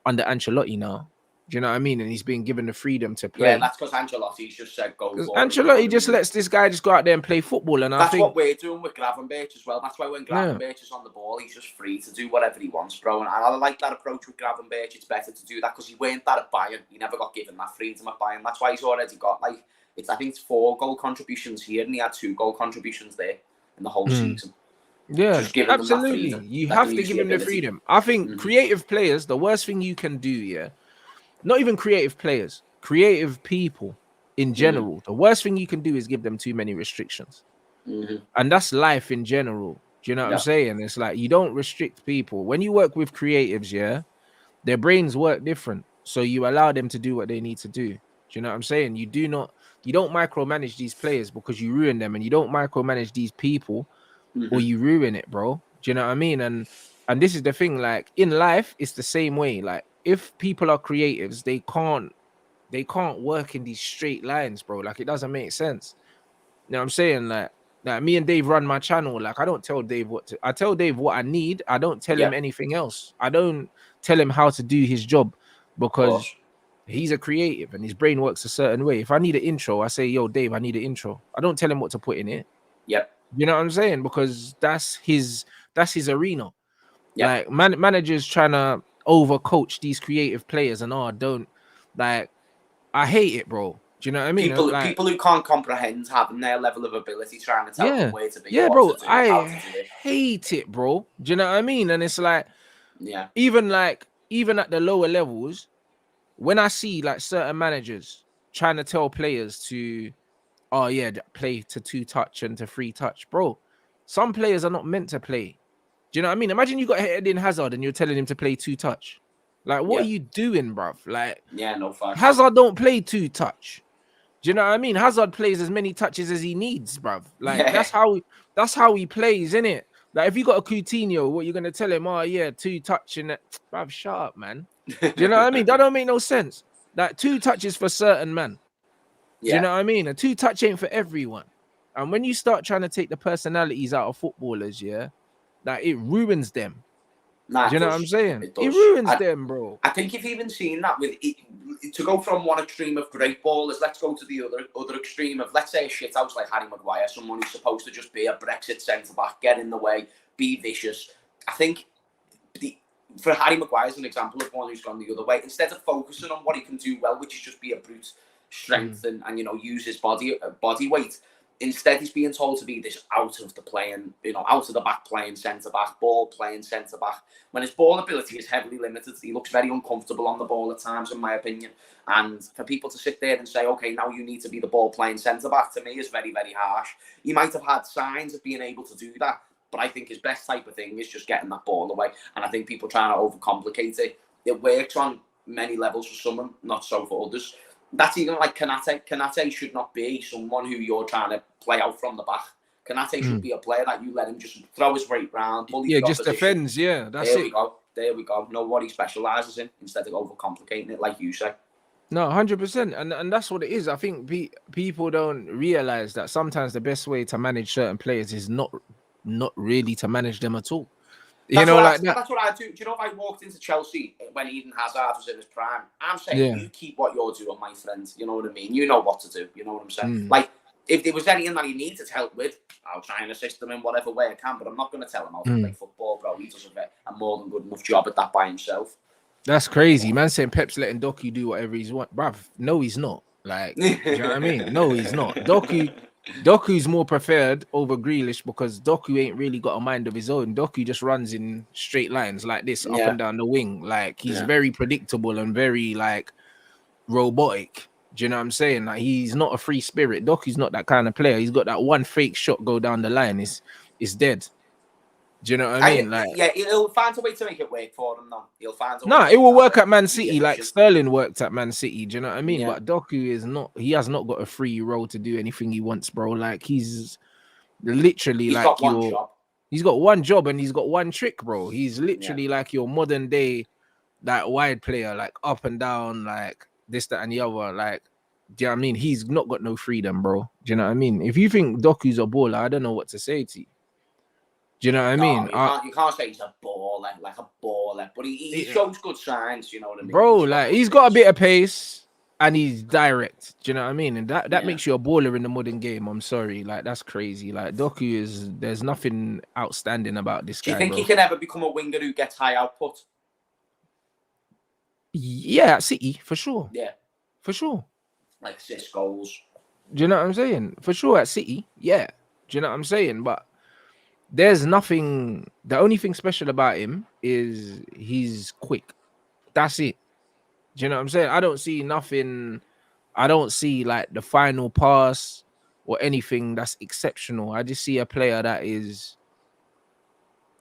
under Ancelotti now. Do you know what I mean? And he's been given the freedom to
Yeah,
play.
that's because Ancelotti's just said go
Because
for it. You know
Ancelotti
what I
just
mean?
lets this guy just go out there and play football. And I
That's
think
what we're doing with Gravenberch as well. That's why when
yeah,
Gravenberch is on the ball, he's just free to do whatever he wants, bro. And I like that approach with Gravenberch. It's better to do that because he weren't that at Bayern. He never got given that freedom at Bayern. That's why he's already got like I think it's 4 goal contributions here, and he had 2 goal contributions there in the whole season.
yeah,
Just giving them that
absolutely.
freedom.
You
That
have
can
to
use
give
the
him the
ability.
freedom. I think creative players, the worst thing you can do, yeah, not even creative players, creative people in general, the worst thing you can do is give them too many restrictions. And that's life in general. Do you know what I'm saying? It's like you don't restrict people. When you work with creatives, yeah, their brains work different. So you allow them to do what they need to do. Do you know what I'm saying? You don't micromanage these players because you ruin them, and you don't micromanage these people or you ruin it, bro. Do you know what I mean? And this is the thing, like in life, it's the same way. Like if people are creatives, they can't work in these straight lines, bro. Like it doesn't make sense. You know what I'm saying? Like me and Dave run my channel. Like I don't tell Dave I tell Dave what I need. I don't tell him anything else. I don't tell him how to do his job because he's a creative and his brain works a certain way. If I need an intro, I say, yo, Dave, I need an intro. I don't tell him what to put in it.
Yep.
You know what I'm saying? Because that's his arena.
Yep.
Like managers trying to overcoach these creative players and don't like I hate it, bro. Do you know what I mean? Like
People who can't comprehend having their level of ability trying to tell them where to be,
yeah,
what
bro.
to do,
I
how to do it.
hate it, bro. Do you know what I mean? And it's like
Yeah.
even at the lower levels, when I see like certain managers trying to tell players to play to 2-touch and to 3-touch, bro. Some players are not meant to play. Do you know what I mean? Imagine you got Eden Hazard and you're telling him to play 2-touch. Like, what are you doing, bruv? Like,
no fact.
Hazard don't play 2-touch. Do you know what I mean? Hazard plays as many touches as he needs, bruv. Like, that's how he plays, innit? Like, if you got a Coutinho, what you're gonna tell him? Oh yeah, 2-touch and that, bruv, shut up, man. Do you know what I mean? That don't make no sense. Like 2 touches for certain man. Do you know what I mean? A 2-touch ain't for everyone. And when you start trying to take the personalities out of footballers, yeah, like it ruins them.
Nah,
do you know what I'm saying?
It
ruins them, bro.
I think you've even seen that with it, to go from one extreme of great ballers, let's go to the other extreme of, let's say, a shithouse like Harry Maguire, someone who's supposed to just be a Brexit centre-back, get in the way, be vicious. I think for Harry Maguire is an example of one who's gone the other way. Instead of focusing on what he can do well, which is just be a brute strength and use his body weight, instead he's being told to be this out of the back playing centre back, ball playing centre back, when his ball ability is heavily limited. He looks very uncomfortable on the ball at times, in my opinion. And for people to sit there and say, okay, now you need to be the ball playing centre back, to me is very, very harsh. He might have had signs of being able to do that, but I think his best type of thing is just getting that ball away. And I think people trying to overcomplicate it. It works on many levels for someone, not so for others. That's even like Kanate. Kanate should not be someone who you're trying to play out from the back. Kanate should be a player that you let him just throw his weight round, bully the
just
opposition.
defends. Yeah, that's
there it. There we go. Know what he specialises in instead of overcomplicating it, like you say.
No, 100%, and that's what it is. I think people don't realize that sometimes the best way to manage certain players is not really to manage them at all.
That's what I do. Do you know, if I walked into Chelsea when Eden Hazard was in his prime, I'm saying you keep what you're doing, my friend. You know what I mean? You know what to do. You know what I'm saying? Like, if there was anything that he needed help with, I'll try and assist him in whatever way I can. But I'm not going to tell him how to play football, bro. He does a more than good enough job at that by himself.
That's crazy, man. Saying Pep's letting Doku do whatever he's want, bruv. No, he's not. Like, do you know what I mean? No, he's not. Doku's more preferred over Grealish because Doku ain't really got a mind of his own. Doku just runs in straight lines like this, up and down the wing. Like, he's very predictable and very, like, robotic. Do you know what I'm saying? Like, he's not a free spirit. Doku's not that kind of player. He's got that one fake shot go down the line. It's dead. Do you know what I mean? Like,
yeah, he'll find a way to make it work for him. Though he'll find a way.
no,
to
it will
make
work
that
at Man
be
City like
efficient.
Sterling worked at Man City. Do you know what I mean?
Yeah.
But Doku is not. He has not got a free role to do anything he wants, bro. Like he's literally
He's
like
got one job.
He's got one job and he's got one trick, bro. He's literally like your modern day, like wide player, like up and down, like this, that, and the other. Like, do you know what I mean? He's not got no freedom, bro. Do you know what I mean? If you think Doku's a baller, I don't know what to say to you. Do you know what I mean?
You can't say he's a baller, like a baller, but he shows good signs. You know what I mean,
bro? Like he's got a bit of pace and he's direct. Do you know what I mean? And that makes you a baller in the modern game. I'm sorry, like that's crazy. Like Doku there's nothing outstanding about this guy.
Do you think
bro.
he can ever become a winger who gets high output?
Yeah, at City for sure.
Yeah,
for sure.
Like assist goals.
Do you know what I'm saying? For sure at City, yeah. Do you know what I'm saying? But there's nothing. The only thing special about him is he's quick. That's it. Do you know what I'm saying? I don't see nothing. I don't see like the final pass or anything that's exceptional. I just see a player that is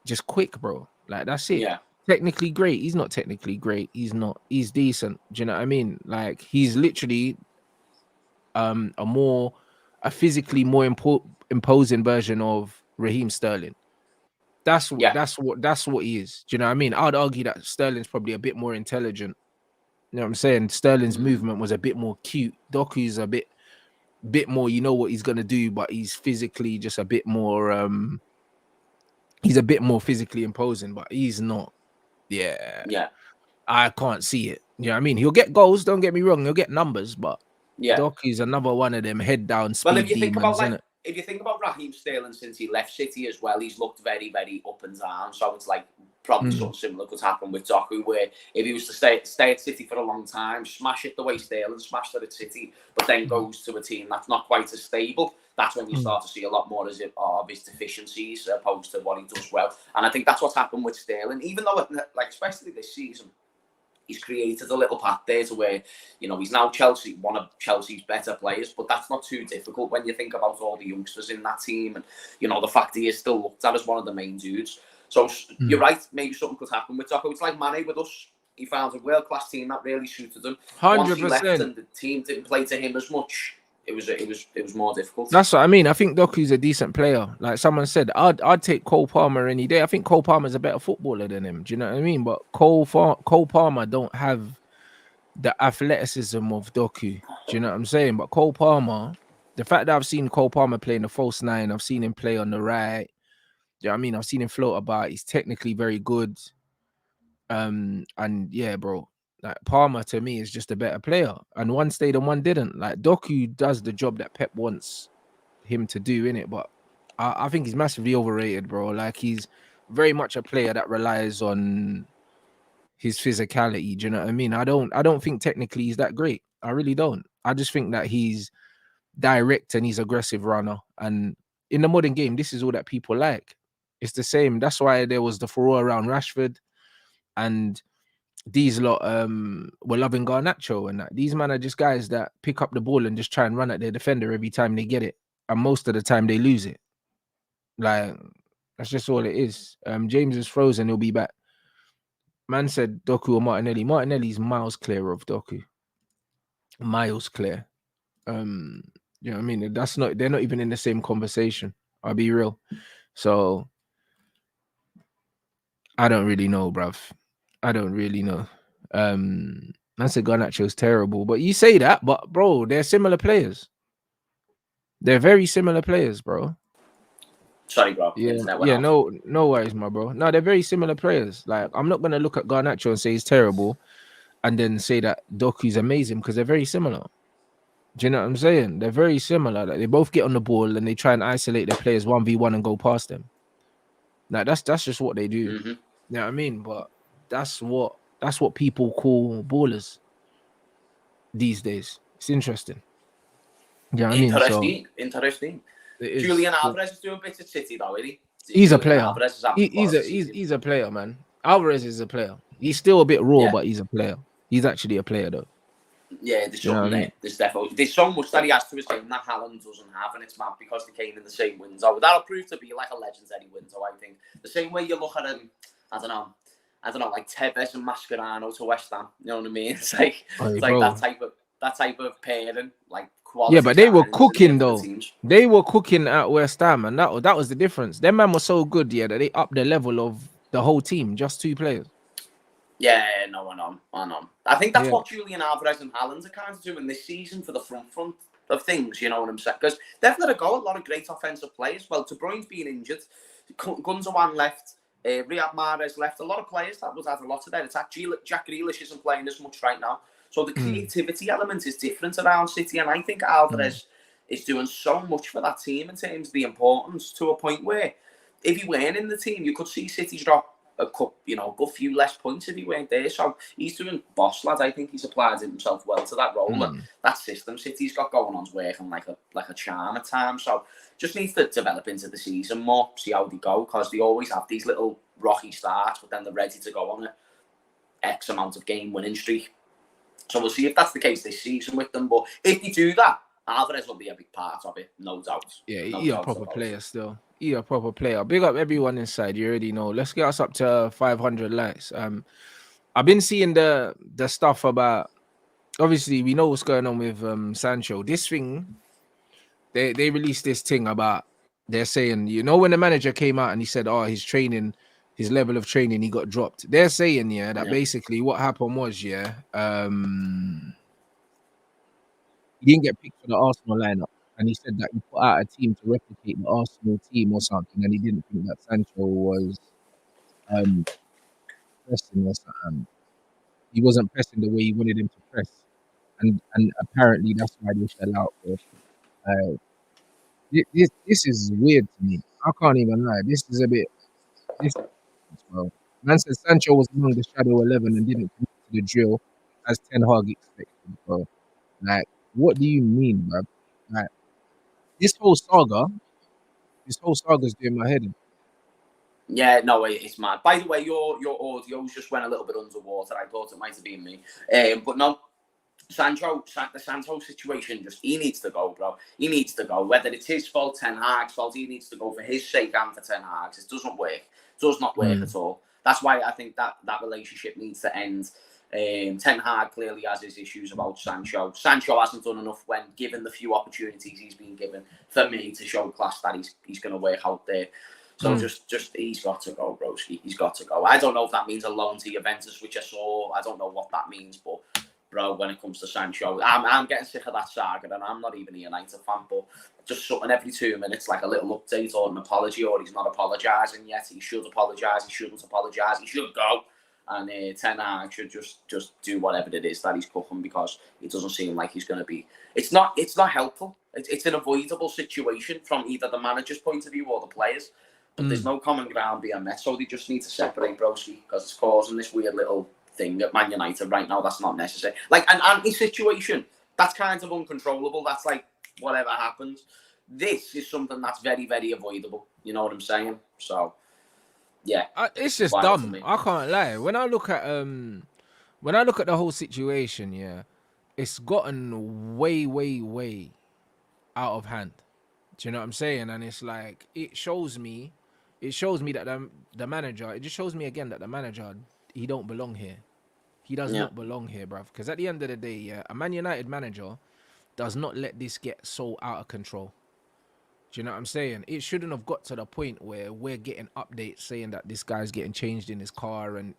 just quick, bro. Like that's it.
Yeah.
Technically great. He's not technically great. He's not. He's decent. Do you know what I mean? Like he's literally a physically more imposing version of Raheem Sterling. That's what he is. Do you know what I mean? I would argue that Sterling's probably a bit more intelligent. You know what I'm saying? Sterling's movement was a bit more cute. Doku's a bit more, you know what he's gonna do, but he's physically just a bit more he's a bit more physically imposing, but he's not. Yeah. I can't see it. You know what I mean? He'll get goals, don't get me wrong, he'll get numbers, but Doku's another one of them head down speed.
Well, if you think about Raheem Sterling since he left City as well, he's looked very, very up and down. So it's like probably something similar could happen with Doku, where if he was to stay at City for a long time, smash it the way Sterling smashed it at City, but then goes to a team that's not quite as stable, that's when you start to see a lot more of his deficiencies opposed to what he does well. And I think that's what's happened with Sterling, even though, like especially this season, he's created a little path there to where, you know, he's now one of Chelsea's better players, but that's not too difficult when you think about all the youngsters in that team and, you know, the fact he is still looked at as one of the main dudes. So you're right, maybe something could happen with Doku. It's like Mane with us. He found a world-class team that really suited him.
100%.
Once he left and the team didn't play to him as much, it was more difficult.
That's what I mean. I think Doku's a decent player. Like someone said, I'd take Cole Palmer any day. I think Cole Palmer's a better footballer than him. Do you know what I mean? But Cole Palmer don't have the athleticism of Doku. Do you know what I'm saying? But Cole Palmer, the fact that I've seen Cole Palmer play in the false nine, I've seen him play on the right. Do you know what I mean? I've seen him float about. He's technically very good. And yeah, bro. Like Palmer to me is just a better player, and one stayed and one didn't. Like Doku does the job that Pep wants him to do in it, but I think he's massively overrated, bro. Like he's very much a player that relies on his physicality. Do you know what I mean? I don't think technically he's that great. I really don't. I just think that he's direct and he's aggressive runner. And in the modern game, this is all that people like. It's the same. That's why there was the furore around Rashford and these lot were loving Garnacho and that. These men are just guys that pick up the ball and just try and run at their defender every time they get it, and most of the time they lose it. Like that's just all it is. James is frozen, he'll be back. Man said Doku or Martinelli. Martinelli's miles clear of Doku. Miles clear. You know what I mean? They're not even in the same conversation. I'll be real. So I don't really know, bruv. I don't really know. I said Garnacho's terrible, but you say that, but bro, they're similar players. They're very similar players, bro.
Sorry, bro.
Yeah, no worries, my bro. No, they're very similar players. Like, I'm not gonna look at Garnacho and say he's terrible, and then say that Doku's amazing because they're very similar. Do you know what I'm saying? They're very similar. Like, they both get on the ball and they try and isolate their players 1v1 and go past them. Like that's just what they do. You know what I mean? But that's what people call ballers these days. It's interesting. Yeah, you know what I mean?
Interesting. Julian Alvarez is doing bits at City though, isn't he?
He's a player. He's a player, man. Alvarez is a player. He's still a bit raw, but he's a player. He's actually a player though.
Yeah, there's
Do you know
something
what I
there.
mean?
There's so much that he has to his game that Haaland doesn't have, and it's mad because they came in the same window. That'll prove to be like a legendary window, I think. The same way you look at him, I don't know, like Tevez and Mascherano to West Ham. You know what I mean? It's
Hey,
like
bro.
that type of pairing, like
Yeah,
quality
but they were
signings in there
cooking
for the
though.
teams.
They were cooking at West Ham, and that was the difference. Them man was so good, yeah, that they upped the level of the whole team. Just 2 players.
Yeah, no, I know. I think that's
Yeah.
what Julian Alvarez and Haaland are kind of doing this season for the front of things, you know what I'm saying? Because they've let go a lot of great offensive players. Well, De Bruyne's been injured. Gundogan left. Riyad Mahrez left. A lot of players that was had a lot of their attack. Jack Grealish isn't playing as much right now. So the creativity element is different around City. And I think Alvarez is doing so much for that team in terms of the importance, to a point where if he weren't in the team, you could see City drop a good few less points if he weren't there. So he's doing boss, lad. I think he's applied himself well to that role. And that system City's got going on's working like a charm at times. So just needs to develop into the season more, see how they go, because they always have these little rocky starts, but then they're ready to go on a X amount of game winning streak. So we'll see if that's the case this season with them. But if they do that, Alvarez will be a big part of it, no doubt.
Yeah,
No
he a
doubt
proper
about
player
it.
still. He a proper player. Big up everyone inside. You already know. Let's get us up to 500 likes. I've been seeing the stuff about. Obviously, we know what's going on with Sancho. This thing, they released this thing about. They're saying, when the manager came out and he said, "Oh, his level of training, he got dropped." They're saying, that basically what happened was, he didn't get picked for the Arsenal lineup, and he said that he put out a team to replicate the Arsenal team or something, and he didn't think that Sancho was pressing or something. He wasn't pressing the way he wanted him to press, and apparently that's why they fell out. Uh, this is weird to me. I can't even lie. This is a bit. This, well, man said Sancho was among the shadow 11 and didn't commit to the drill as Ten Hag expected, bro. Like, what do you mean, bro? Like, this whole saga. This whole saga's doing my head in.
Yeah, no, it's mad. By the way, your audio just went a little bit underwater. I thought it might have been me. But no, the Sancho situation, he needs to go, bro. He needs to go. Whether it's his fault, Ten Hag's fault, he needs to go for his sake and for Ten Hag's. It doesn't work. It does not work at all. That's why I think that relationship needs to end. Ten Hag clearly has his issues about Sancho. Sancho hasn't done enough when given the few opportunities he's been given for me to show class that he's going to work out there. So just he's got to go, broski. He's got to go. I don't know if that means a loan to Juventus, which I saw. I don't know what that means, but bro, when it comes to Sancho, I'm getting sick of that saga, and I'm not even a United fan, but just something every 2 minutes, like a little update or an apology, or he's not apologising yet. He should apologise. He shouldn't apologise. He should go. And Ten Hag should just do whatever it is that he's cooking, because it doesn't seem like he's going to be. It's not helpful. It's an avoidable situation from either the manager's point of view or the players. But there's no common ground being met, so they just need to separate, broski, because it's causing this weird little thing at Man United right now. That's not necessary. Like an anti-situation, that's kind of uncontrollable. That's like whatever happens. This is something that's very, very avoidable. You know what I'm saying? So, yeah,
It's just dumb. I can't lie. When I look at the whole situation, it's gotten way, way, way out of hand. Do you know what I'm saying? And it's like it shows me that the manager. It just shows me again that the manager, he don't belong here. He does not belong here, bruv. Because at the end of the day, a Man United manager does not let this get so out of control. Do you know what I'm saying? It shouldn't have got to the point where we're getting updates saying that this guy's getting changed in his car and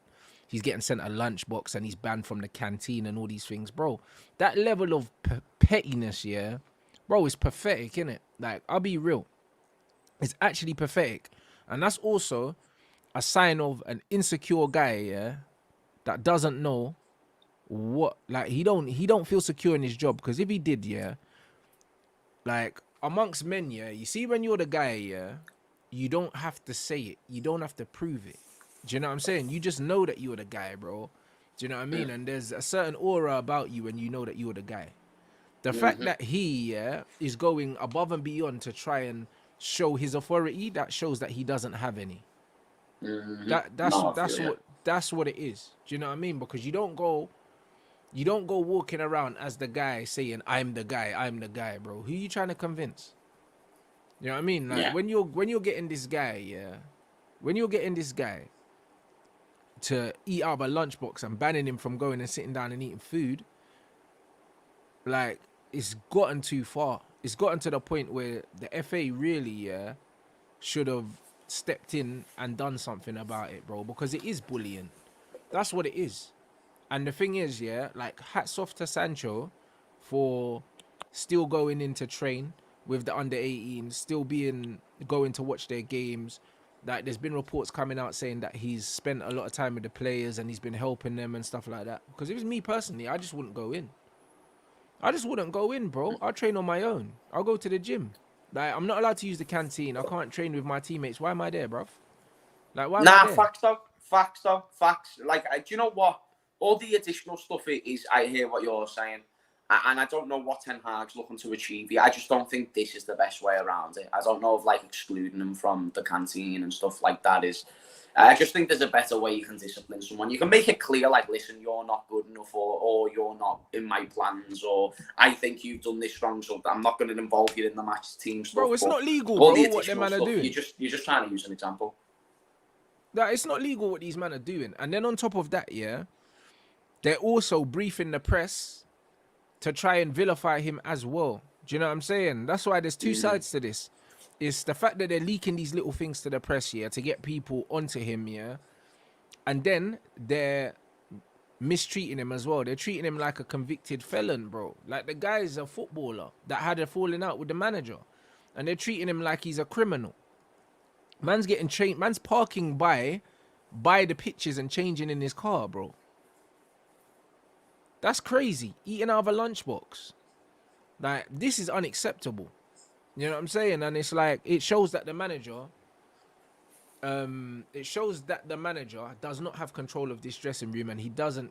he's getting sent a lunchbox and he's banned from the canteen and all these things, bro. That level of pettiness, bro, is pathetic, innit? Like, I'll be real. It's actually pathetic. And that's also a sign of an insecure guy, that doesn't know what, like, he don't feel secure in his job. Because if he did, like, amongst men, you see, when you're the guy, you don't have to say it, you don't have to prove it. Do you know what I'm saying? You just know that you're the guy, bro. Do you know what I mean? And there's a certain aura about you when you know that you're the guy. The fact that he is going above and beyond to try and show his authority, that shows that he doesn't have any. That's what it is. Do you know what I mean? Because you don't You don't go walking around as the guy saying, I'm the guy, bro. Who you trying to convince? You know what I mean? Like
Yeah.
when you're getting this guy, yeah, when you're getting this guy to eat out of a lunchbox and banning him from going and sitting down and eating food, like it's gotten too far. It's gotten to the point where the FA really, yeah, should have stepped in and done something about it, bro, because it is bullying. That's what it is. And the thing is, yeah, like hats off to Sancho for still going in to train with the under 18, still going to watch their games. Like there's been reports coming out saying that he's spent a lot of time with the players and he's been helping them and stuff like that. Because if it was me personally, I just wouldn't go in. I just wouldn't go in, bro. I'll train on my own. I'll go to the gym. Like I'm not allowed to use the canteen. I can't train with my teammates. Why am I there, bruv? Like why am I there?
Facts though. Like, do you know what? All the additional stuff is, I hear what you're saying. And I don't know what Ten Hag's looking to achieve here. I just don't think this is the best way around it. I don't know if, like, excluding them from the canteen and stuff like that is... I just think there's a better way you can discipline someone. You can make it clear, like, listen, you're not good enough, or you're not in my plans, or I think you've done this wrong, so I'm not going to involve you in the match team stuff.
Bro, it's not legal, bro, what them man are doing.
You're just trying to use an example.
That it's not legal what these men are doing. And then on top of that, yeah, they're also briefing the press to try and vilify him as well. Do you know what I'm saying? That's why there's two sides to this. It's the fact that they're leaking these little things to the press, yeah, to get people onto him, yeah. And then they're mistreating him as well. They're treating him like a convicted felon, bro. Like the guy's a footballer that had a falling out with the manager. And they're treating him like he's a criminal. Man's getting trained. Man's parking by the pitches and changing in his car, bro. That's crazy. Eating out of a lunchbox. Like, this is unacceptable. You know what I'm saying? And it's like, it shows that the manager, does not have control of this dressing room, and he doesn't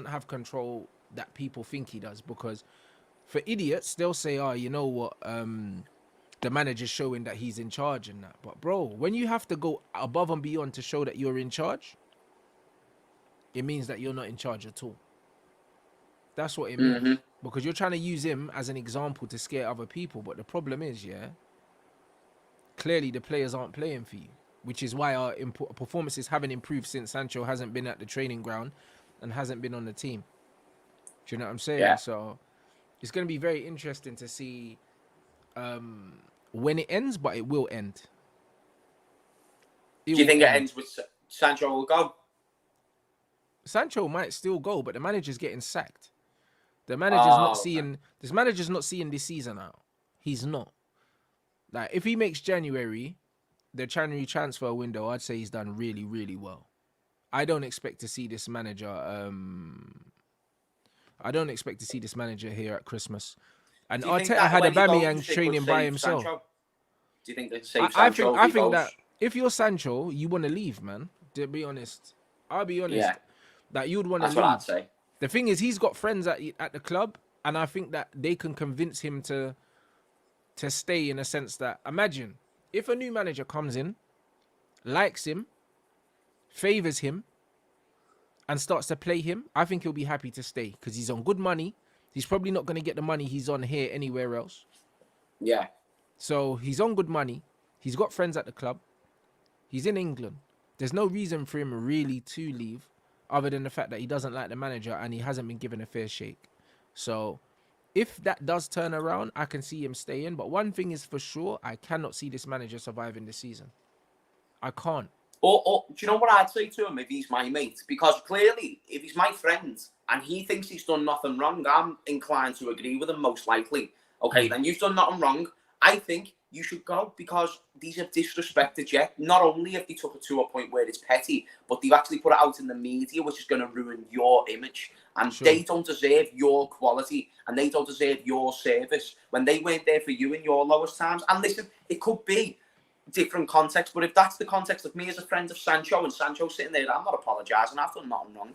have control that people think he does. Because for idiots, they'll say, oh, you know what, the manager's showing that he's in charge and that. But bro, when you have to go above and beyond to show that you're in charge, it means that you're not in charge at all. That's what it means. Because you're trying to use him as an example to scare other people. But the problem is, yeah, clearly the players aren't playing for you, which is why our performances haven't improved since Sancho hasn't been at the training ground and hasn't been on the team. Do you know what I'm saying? Yeah. So it's going to be very interesting to see when it ends, but it will end.
Do you think it ends with Sancho will go?
Sancho might still go, but the manager's getting sacked. The manager's not seeing this manager's not seeing this season out. He's not. Like if he makes January, the January transfer window, I'd say he's done really, really well. I don't expect to see this manager here at Christmas. And Arteta had Aubameyang training by himself.
Sancho? Do you think they save Sancho?
I think that if you're Sancho, you want to leave, man. To be honest. I'll be honest. Yeah. That you'd want to leave.
That's what I'd say.
The thing is, he's got friends at the club, and I think that they can convince him to stay, in a sense that, imagine, if a new manager comes in, likes him, favours him, and starts to play him, I think he'll be happy to stay, because he's on good money. He's probably not going to get the money he's on here anywhere else.
Yeah.
So he's on good money. He's got friends at the club. He's in England. There's no reason for him really to leave, other than the fact that he doesn't like the manager and he hasn't been given a fair shake. So if that does turn around, I can see him staying. But one thing is for sure, I cannot see this manager surviving this season. I can't.
Or do you know what I'd say to him if he's my mate? Because clearly, if he's my friend and he thinks he's done nothing wrong, I'm inclined to agree with him most likely. Okay, then you've done nothing wrong. I think you should go, because these have disrespected you. Not only have they took it to a point where it's petty, but they've actually put it out in the media, which is going to ruin your image. And they don't deserve your quality, and they don't deserve your service when they weren't there for you in your lowest times. And listen, it could be different context, but if that's the context of me as a friend of Sancho, and Sancho sitting there, I'm not apologising, I've done nothing wrong,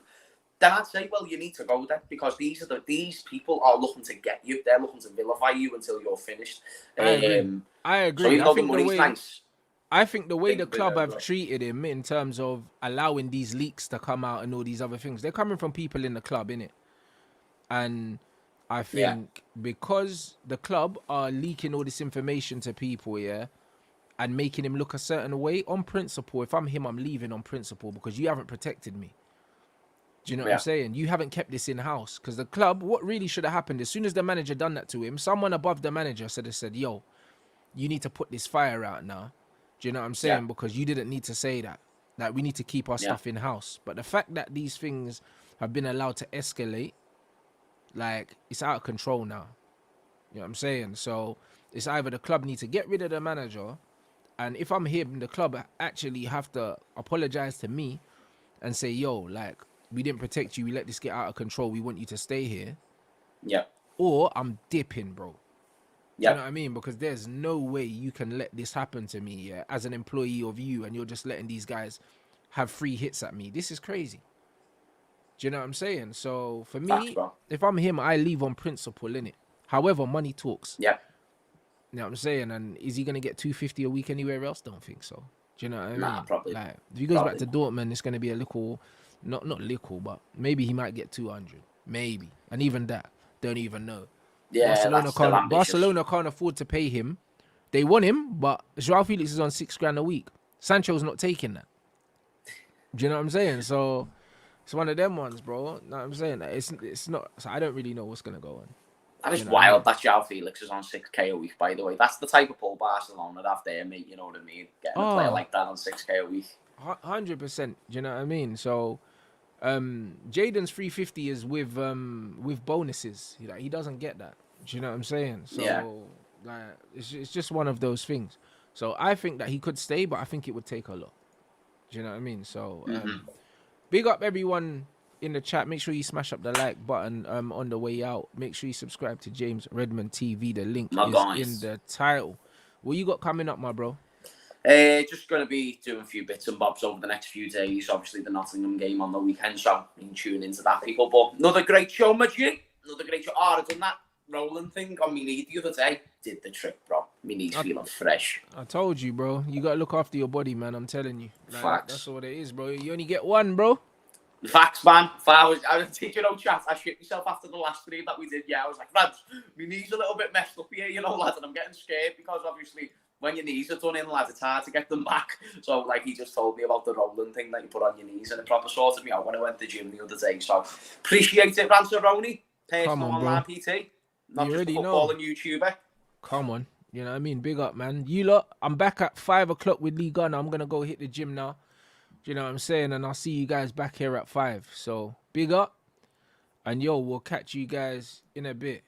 then I'd say, well, you need to go there, because these people are looking to get you. They're looking to vilify you until you're finished.
I agree.
So even though the money's nice,
I think the way the club have treated him in terms of allowing these leaks to come out and all these other things, they're coming from people in the club, innit? And I think because the club are leaking all this information to people, yeah, and making him look a certain way on principle. If I'm him, I'm leaving on principle because you haven't protected me. Do you know what I'm saying? You haven't kept this in house because the club. What really should have happened as soon as the manager done that to him, someone above the manager should have said, "Yo, you need to put this fire out now." Do you know what I'm saying? Because you didn't need to say that. Like we need to keep our stuff in house. But the fact that these things have been allowed to escalate, like it's out of control now. You know what I'm saying? So it's either the club need to get rid of the manager, and if I'm him, the club actually have to apologize to me and say, "Yo, like we didn't protect you. We let this get out of control. We want you to stay here."
Yeah.
Or I'm dipping, bro.
Yeah.
You know what I mean? Because there's no way you can let this happen to me, yeah, as an employee of you, and you're just letting these guys have free hits at me. This is crazy. Do you know what I'm saying? So for me, if I'm him, I leave on principle, innit? However, money talks.
Yeah.
You know what I'm saying? And is he gonna get 250 a week anywhere else? Don't think so. Do you know what I mean?
Nah, probably.
Like if he goes back to Dortmund, it's gonna be a little, not little, but maybe he might get 200, maybe, and even that, don't even know.
Yeah,
Barcelona can't afford to pay him. They want him, but Joao Felix is on $6,000 a week. Sancho's not taking that. Do you know what I'm saying? So it's one of them ones, bro. Know what I'm saying? It's not. So I don't really know what's gonna go on.
That is wild. That Joao Felix is on 6K a week, by the way. That's the type of pull Barcelona have there, mate. You know what I mean? Getting a player like that on 6K a week.
100%. Do you know what I mean? So, Jaden's 350 is with bonuses. Like he doesn't get that. Do you know what I'm saying? So, like, it's just one of those things. So I think that he could stay, but I think it would take a lot. Do you know what I mean? So, big up everyone in the chat. Make sure you smash up the like button on the way out. Make sure you subscribe to James Redmond TV. The link is in the title. What you got coming up, my bro?
Just going to be doing a few bits and bobs over the next few days. Obviously, the Nottingham game on the weekend, so you can tune into that, people. But another great show, my G. Another great show. Oh, I've done that rolling thing on my knee the other day. Did the trick, bro. My knee's feeling fresh.
I told you, bro. You got to look after your body, man. I'm telling you. Like,
Facts.
That's what it is, bro. You only get one, bro.
Facts, man. I was taking no chat. I shit myself after the last three that we did. Yeah, I was like, Rants, my knee's a little bit messed up here, you know, lad, and I'm getting scared because obviously when your knees are done in, lad, it's hard to get them back. So, like, he just told me about the rolling thing that you put on your knees, and it proper sorted me out when I went to the gym the other day. So, appreciate it, Ranceroni. Personal online PT. Not
you
just a football and YouTuber.
Come on. You know what I mean? Big up, man. You lot, I'm back at 5 o'clock with Lee Gunner. I'm going to go hit the gym now. Do you know what I'm saying? And I'll see you guys back here at 5. So, big up. And, yo, we'll catch you guys in a bit.